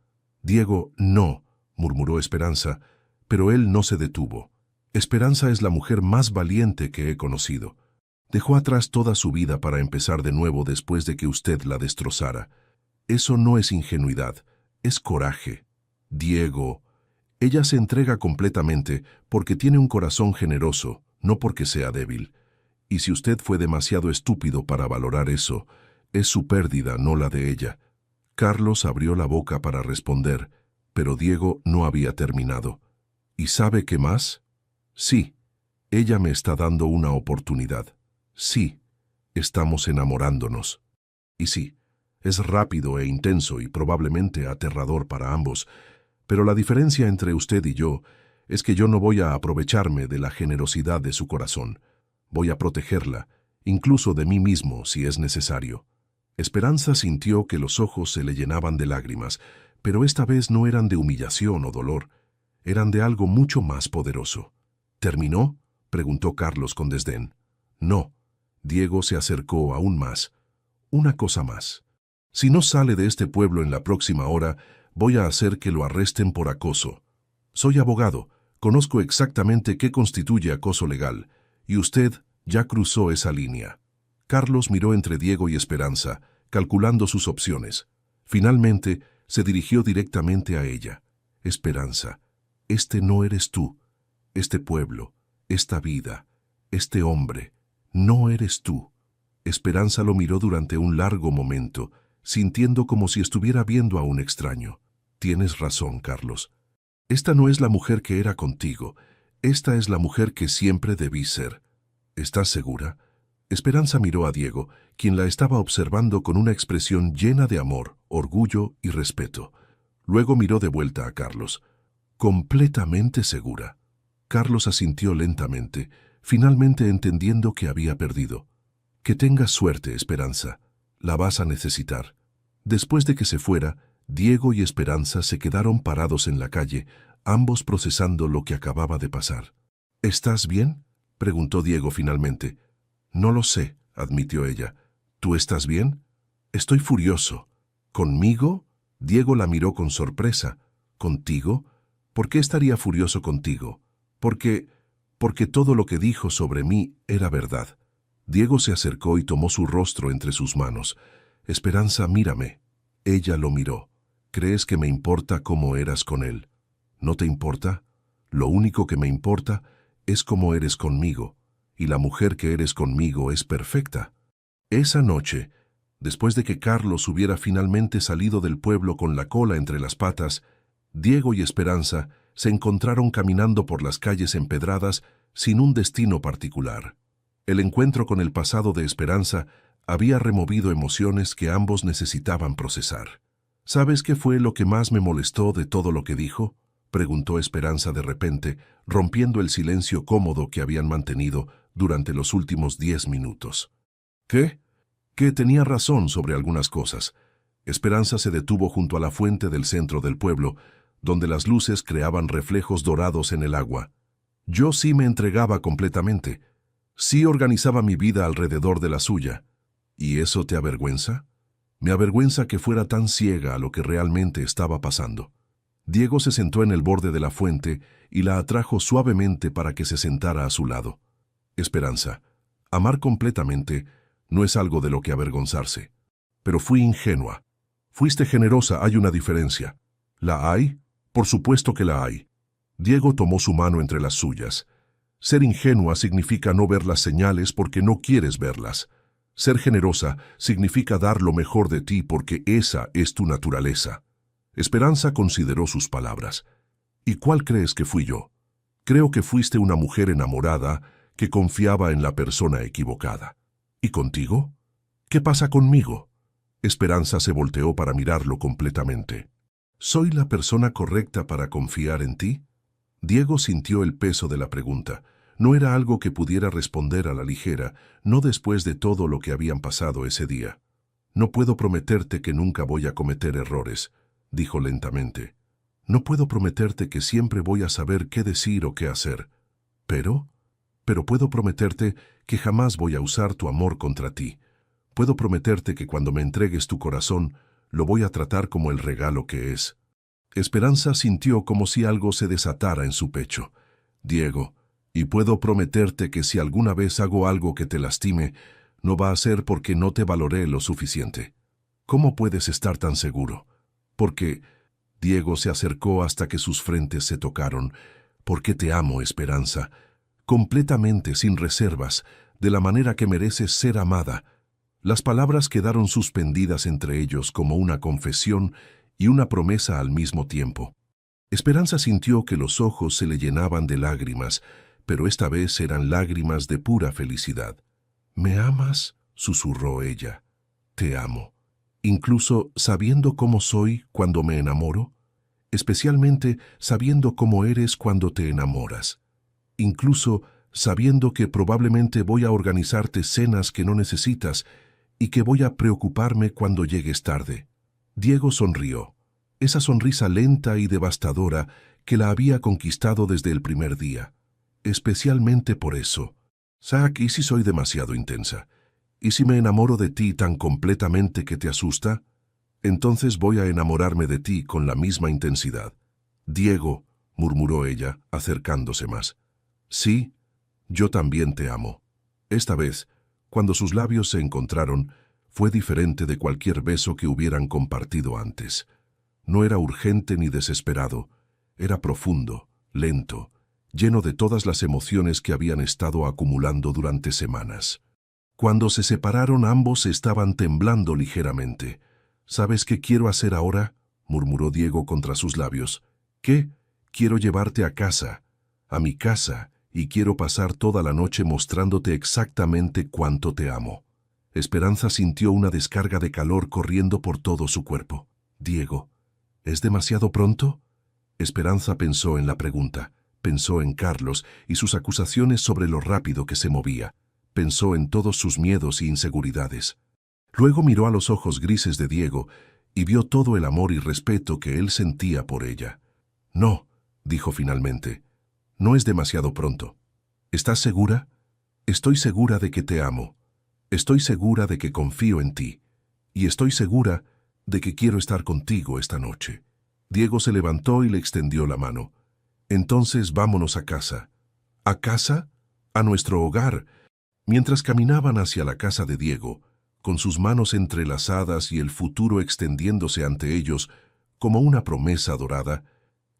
Speaker 1: Diego, no, murmuró Esperanza, pero él no se detuvo. Esperanza es la mujer más valiente que he conocido. Dejó atrás toda su vida para empezar de nuevo después de que usted la destrozara. Eso no es ingenuidad, es coraje. Diego, ella se entrega completamente porque tiene un corazón generoso, no porque sea débil. Y si usted fue demasiado estúpido para valorar eso, es su pérdida, no la de ella. Carlos abrió la boca para responder, pero Diego no había terminado. ¿Y sabe qué más? Sí, ella me está dando una oportunidad. Sí, estamos enamorándonos. Y sí, es rápido e intenso y probablemente aterrador para ambos, pero la diferencia entre usted y yo es que yo no voy a aprovecharme de la generosidad de su corazón. Voy a protegerla, incluso de mí mismo si es necesario. Esperanza sintió que los ojos se le llenaban de lágrimas, pero esta vez no eran de humillación o dolor, eran de algo mucho más poderoso. ¿Terminó?, preguntó Carlos con desdén. No. Diego se acercó aún más. Una cosa más. Si no sale de este pueblo en la próxima hora, voy a hacer que lo arresten por acoso. Soy abogado, conozco exactamente qué constituye acoso legal, y usted ya cruzó esa línea. Carlos miró entre Diego y Esperanza, calculando sus opciones. Finalmente, se dirigió directamente a ella. Esperanza, este no eres tú. Este pueblo, esta vida, este hombre, no eres tú. Esperanza lo miró durante un largo momento, sintiendo como si estuviera viendo a un extraño. Tienes razón, Carlos. Esta no es la mujer que era contigo. Esta es la mujer que siempre debí ser. ¿Estás segura? Esperanza miró a Diego, quien la estaba observando con una expresión llena de amor, orgullo y respeto. Luego miró de vuelta a Carlos. Completamente segura. Carlos asintió lentamente, finalmente entendiendo que había perdido. Que tengas suerte, Esperanza. La vas a necesitar. Después de que se fuera, Diego y Esperanza se quedaron parados en la calle, ambos procesando lo que acababa de pasar. ¿Estás bien?, preguntó Diego finalmente. No lo sé, admitió ella. ¿Tú estás bien? Estoy furioso. ¿Conmigo? Diego la miró con sorpresa. ¿Contigo? ¿Por qué estaría furioso contigo? Porque todo lo que dijo sobre mí era verdad. Diego se acercó y tomó su rostro entre sus manos. Esperanza, mírame. Ella lo miró. ¿Crees que me importa cómo eras con él? ¿No te importa? Lo único que me importa es cómo eres conmigo, y la mujer que eres conmigo es perfecta. Esa noche, después de que Carlos hubiera finalmente salido del pueblo con la cola entre las patas, Diego y Esperanza se encontraron caminando por las calles empedradas sin un destino particular. El encuentro con el pasado de Esperanza había removido emociones que ambos necesitaban procesar. ¿Sabes qué fue lo que más me molestó de todo lo que dijo?, preguntó Esperanza de repente, rompiendo el silencio cómodo que habían mantenido durante los últimos 10 minutos. ¿Qué? Que tenía razón sobre algunas cosas. Esperanza se detuvo junto a la fuente del centro del pueblo, donde las luces creaban reflejos dorados en el agua. Yo sí me entregaba completamente. Sí organizaba mi vida alrededor de la suya. ¿Y eso te avergüenza? Me avergüenza que fuera tan ciega a lo que realmente estaba pasando. Diego se sentó en el borde de la fuente y la atrajo suavemente para que se sentara a su lado. Esperanza, Amar completamente no es algo de lo que avergonzarse. Pero fui ingenua. Fuiste generosa, hay una diferencia. ¿La hay? Por supuesto que la hay. Diego tomó su mano entre las suyas. Ser ingenua significa no ver las señales porque no quieres verlas. Ser generosa significa dar lo mejor de ti porque esa es tu naturaleza. Esperanza consideró sus palabras. ¿Y cuál crees que fui yo? Creo que fuiste una mujer enamorada que confiaba en la persona equivocada. ¿Y contigo? ¿Qué pasa conmigo? Esperanza se volteó para mirarlo completamente. ¿Soy la persona correcta para confiar en ti? Diego sintió el peso de la pregunta. No era algo que pudiera responder a la ligera, no después de todo lo que habían pasado ese día. No puedo prometerte que nunca voy a cometer errores, dijo lentamente. No puedo prometerte que siempre voy a saber qué decir o qué hacer. Pero puedo prometerte que jamás voy a usar tu amor contra ti. Puedo prometerte que cuando me entregues tu corazón, lo voy a tratar como el regalo que es. Esperanza sintió como si algo se desatara en su pecho. Diego, y puedo prometerte que si alguna vez hago algo que te lastime, no va a ser porque no te valoré lo suficiente. ¿Cómo puedes estar tan seguro? Porque Diego se acercó hasta que sus frentes se tocaron. Porque te amo, Esperanza, completamente, sin reservas, de la manera que mereces ser amada. Las palabras quedaron suspendidas entre ellos como una confesión y una promesa al mismo tiempo. Esperanza sintió que los ojos se le llenaban de lágrimas, pero esta vez eran lágrimas de pura felicidad. ¿Me amas?, susurró ella. Te amo. Incluso sabiendo cómo soy cuando me enamoro, especialmente sabiendo cómo eres cuando te enamoras. Incluso sabiendo que probablemente voy a organizarte cenas que no necesitas y que voy a preocuparme cuando llegues tarde. Diego sonrió, esa sonrisa lenta y devastadora que la había conquistado desde el primer día. Especialmente por eso. Zack, ¿y si soy demasiado intensa? ¿Y si me enamoro de ti tan completamente que te asusta? Entonces voy a enamorarme de ti con la misma intensidad. Diego, murmuró ella, acercándose más. Sí, yo también te amo. Esta vez, cuando sus labios se encontraron, fue diferente de cualquier beso que hubieran compartido antes. No era urgente ni desesperado, era profundo, lento, lleno de todas las emociones que habían estado acumulando durante semanas. Cuando se separaron, ambos estaban temblando ligeramente. ¿Sabes qué quiero hacer ahora?, murmuró Diego contra sus labios. ¿Qué? Quiero llevarte a casa, a mi casa, y quiero pasar toda la noche mostrándote exactamente cuánto te amo. Esperanza sintió una descarga de calor corriendo por todo su cuerpo. Diego, ¿es demasiado pronto? Esperanza pensó en la pregunta, pensó en Carlos y sus acusaciones sobre lo rápido que se movía, pensó en todos sus miedos e inseguridades. Luego miró a los ojos grises de Diego y vio todo el amor y respeto que él sentía por ella. No, dijo finalmente, no es demasiado pronto. ¿Estás segura? Estoy segura de que te amo. Estoy segura de que confío en ti. Y estoy segura de que quiero estar contigo esta noche. Diego se levantó y le extendió la mano. Entonces vámonos a casa. ¿A casa? A nuestro hogar. Mientras caminaban hacia la casa de Diego, con sus manos entrelazadas y el futuro extendiéndose ante ellos como una promesa dorada,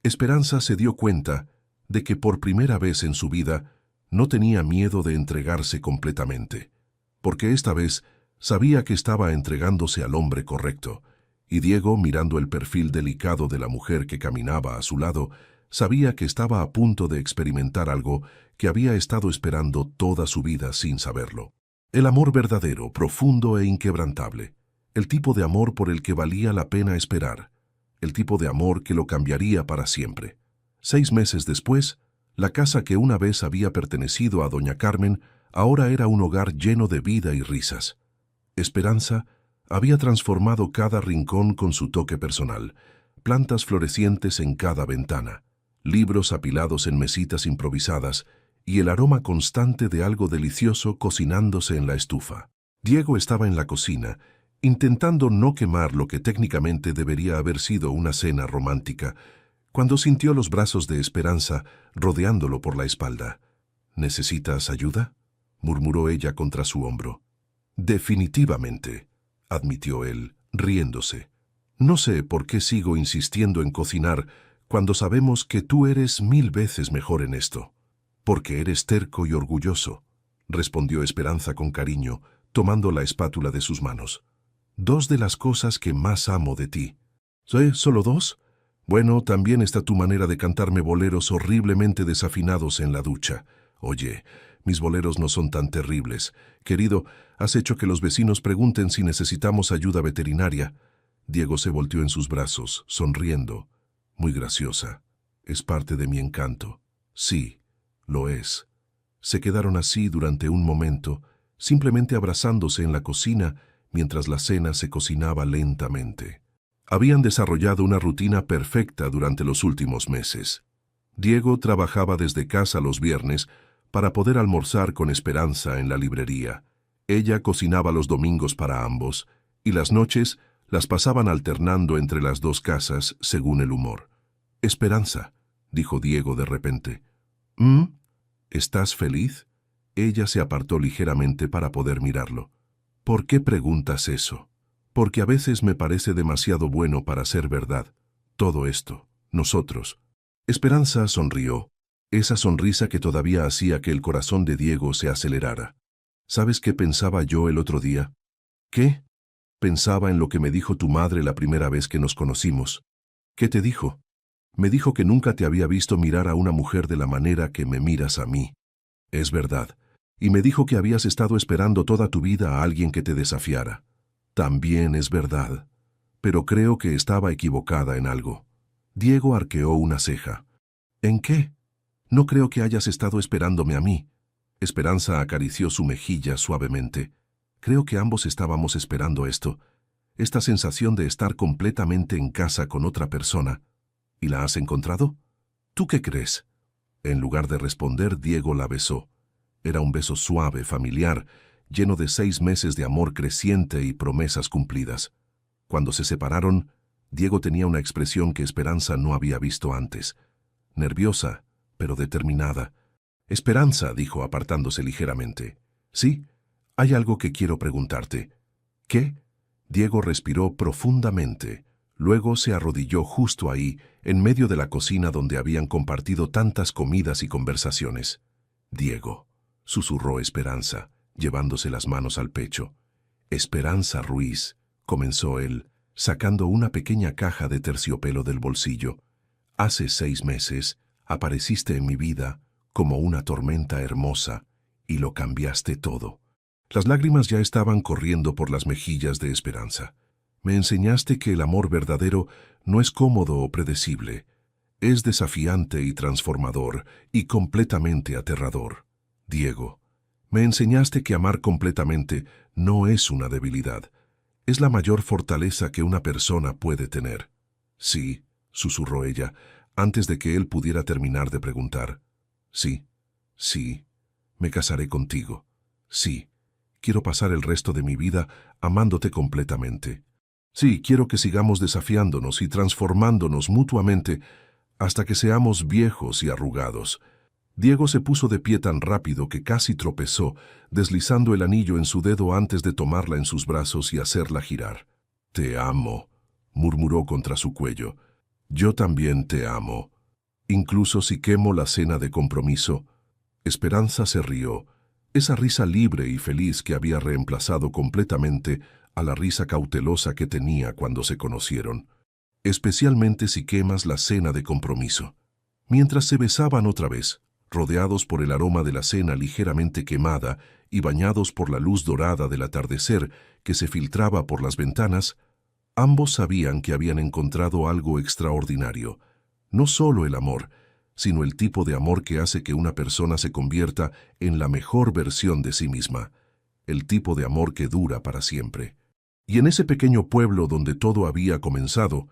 Speaker 1: Esperanza se dio cuenta de que por primera vez en su vida no tenía miedo de entregarse completamente, porque esta vez sabía que estaba entregándose al hombre correcto, y Diego, mirando el perfil delicado de la mujer que caminaba a su lado, sabía que estaba a punto de experimentar algo que había estado esperando toda su vida sin saberlo. El amor verdadero, profundo e inquebrantable. El tipo de amor por el que valía la pena esperar. El tipo de amor que lo cambiaría para siempre. 6 meses después, la casa que una vez había pertenecido a doña Carmen ahora era un hogar lleno de vida y risas. Esperanza había transformado cada rincón con su toque personal, plantas florecientes en cada ventana, libros apilados en mesitas improvisadas y el aroma constante de algo delicioso cocinándose en la estufa. Diego estaba en la cocina, intentando no quemar lo que técnicamente debería haber sido una cena romántica, cuando sintió los brazos de Esperanza rodeándolo por la espalda. ¿Necesitas ayuda?, murmuró ella contra su hombro. Definitivamente, admitió él, riéndose. No sé por qué sigo insistiendo en cocinar cuando sabemos que tú eres 1000 veces mejor en esto. Porque eres terco y orgulloso, respondió Esperanza con cariño, tomando la espátula de sus manos. 2 de las cosas que más amo de ti. ¿Sí? ¿Solo 2? Bueno, también está tu manera de cantarme boleros horriblemente desafinados en la ducha. Oye, mis boleros no son tan terribles. Querido, has hecho que los vecinos pregunten si necesitamos ayuda veterinaria. Diego se volteó en sus brazos, sonriendo. Muy graciosa. Es parte de mi encanto. Sí, lo es. Se quedaron así durante un momento, simplemente abrazándose en la cocina mientras la cena se cocinaba lentamente. Habían desarrollado una rutina perfecta durante los últimos meses. Diego trabajaba desde casa los viernes para poder almorzar con Esperanza en la librería. Ella cocinaba los domingos para ambos, y las noches las pasaban alternando entre las 2 casas según el humor. «Esperanza», dijo Diego de repente. ¿Estás feliz? Ella se apartó ligeramente para poder mirarlo. ¿Por qué preguntas eso? Porque a veces me parece demasiado bueno para ser verdad. Todo esto, nosotros. Esperanza sonrió, esa sonrisa que todavía hacía que el corazón de Diego se acelerara. ¿Sabes qué pensaba yo el otro día? ¿Qué? Pensaba en lo que me dijo tu madre la primera vez que nos conocimos. ¿Qué te dijo? Me dijo que nunca te había visto mirar a una mujer de la manera que me miras a mí. Es verdad. Y me dijo que habías estado esperando toda tu vida a alguien que te desafiara. También es verdad. Pero creo que estaba equivocada en algo. Diego arqueó una ceja. ¿En qué? No creo que hayas estado esperándome a mí. Esperanza acarició su mejilla suavemente. Creo que ambos estábamos esperando esto. Esta sensación de estar completamente en casa con otra persona. ¿Y la has encontrado? ¿Tú qué crees? En lugar de responder, Diego la besó. Era un beso suave, familiar, lleno de 6 meses de amor creciente y promesas cumplidas. Cuando se separaron, Diego tenía una expresión que Esperanza no había visto antes. Nerviosa, pero determinada. «Esperanza», dijo apartándose ligeramente. «Sí, hay algo que quiero preguntarte». «¿Qué?» Diego respiró profundamente. Luego se arrodilló justo ahí, en medio de la cocina donde habían compartido tantas comidas y conversaciones. «Diego», susurró Esperanza, llevándose las manos al pecho. «Esperanza Ruiz», comenzó él, sacando una pequeña caja de terciopelo del bolsillo. «Hace 6 meses apareciste en mi vida como una tormenta hermosa y lo cambiaste todo». Las lágrimas ya estaban corriendo por las mejillas de Esperanza. «Me enseñaste que el amor verdadero no es cómodo o predecible. Es desafiante y transformador y completamente aterrador. Diego, me enseñaste que amar completamente no es una debilidad. Es la mayor fortaleza que una persona puede tener». «Sí», susurró ella, antes de que él pudiera terminar de preguntar. «Sí, sí, me casaré contigo. Sí, quiero pasar el resto de mi vida amándote completamente. Sí, quiero que sigamos desafiándonos y transformándonos mutuamente hasta que seamos viejos y arrugados». Diego se puso de pie tan rápido que casi tropezó, deslizando el anillo en su dedo antes de tomarla en sus brazos y hacerla girar. «Te amo», murmuró contra su cuello. «Yo también te amo. Incluso si quemo la cena de compromiso». Esperanza se rió, esa risa libre y feliz que había reemplazado completamente a la risa cautelosa que tenía cuando se conocieron. «Especialmente si quemas la cena de compromiso». Mientras se besaban otra vez, rodeados por el aroma de la cena ligeramente quemada y bañados por la luz dorada del atardecer que se filtraba por las ventanas, ambos sabían que habían encontrado algo extraordinario. No solo el amor, sino el tipo de amor que hace que una persona se convierta en la mejor versión de sí misma, el tipo de amor que dura para siempre. Y en ese pequeño pueblo donde todo había comenzado,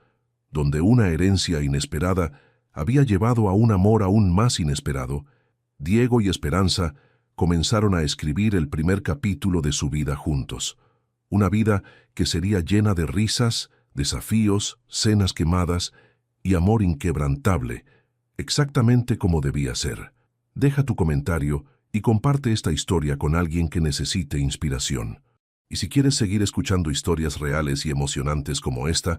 Speaker 1: donde una herencia inesperada había llevado a un amor aún más inesperado, Diego y Esperanza comenzaron a escribir el primer capítulo de su vida juntos. Una vida que sería llena de risas, desafíos, cenas quemadas y amor inquebrantable, exactamente como debía ser. Deja tu comentario y comparte esta historia con alguien que necesite inspiración. Y si quieres seguir escuchando historias reales y emocionantes como esta,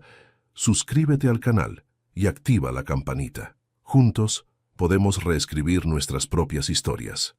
Speaker 1: suscríbete al canal y activa la campanita. Juntos, podemos reescribir nuestras propias historias.